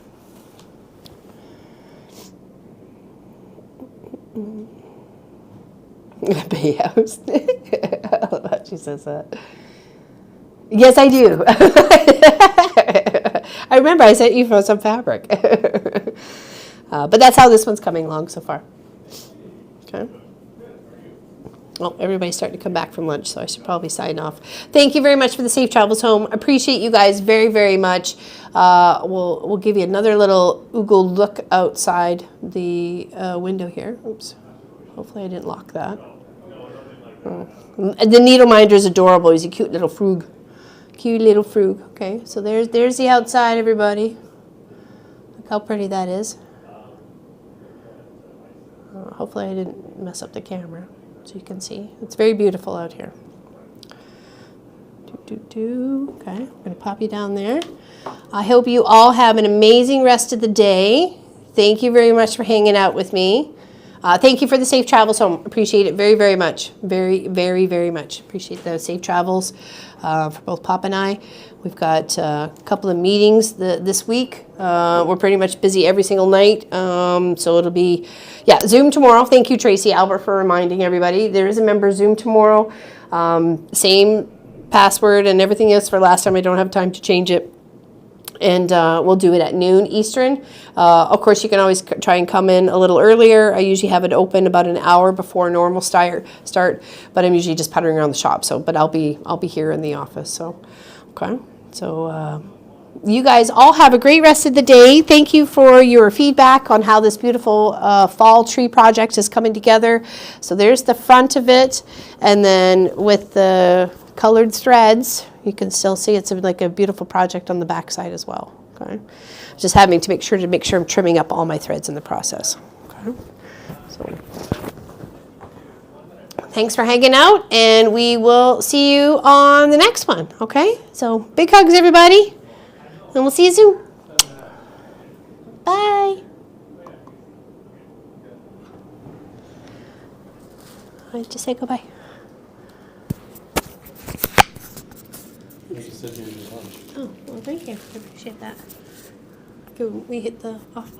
Bay house. I love how she says that. Yes, I do. I remember I sent you for some fabric. But that's how this one's coming along so far. Okay. Well, everybody's starting to come back from lunch, so I should probably sign off. Thank you very much for the safe travels home. Appreciate you guys very, very much. We'll give you another little oogle look outside the window here. Oops. Hopefully I didn't lock that. Oh. The needle minder is adorable. He's a cute little frog. Cute little frog. Okay, so there's the outside, everybody. Look how pretty that is. Hopefully I didn't mess up the camera so you can see. It's very beautiful out here. Okay, I'm going to pop you down there. I hope you all have an amazing rest of the day. Thank you very much for hanging out with me. Thank you for the safe travels home. Appreciate it very, very much. Very, very, very much. Appreciate the safe travels for both Pop and I. We've got a couple of meetings this week. We're pretty much busy every single night. So it'll be, yeah, Zoom tomorrow. Thank you, Tracy Albert, for reminding everybody. There is a member Zoom tomorrow. Same password and everything else for last time. I don't have time to change it. And we'll do it at noon Eastern. Of course, you can always try and come in a little earlier. I usually have it open about an hour before normal start, but I'm usually just puttering around the shop. So, but I'll be here in the office. So, okay. So, you guys all have a great rest of the day. Thank you for your feedback on how this beautiful fall tree project is coming together. So there's the front of it, and then with the colored threads, you can still see it's like a beautiful project on the back side as well. Okay, just having to make sure I'm trimming up all my threads in the process. Okay, so thanks for hanging out, and we will see you on the next one. Okay, so big hugs, everybody, and we'll see you soon. Bye. I just say goodbye. Oh, well, thank you. I appreciate that. We hit the off button.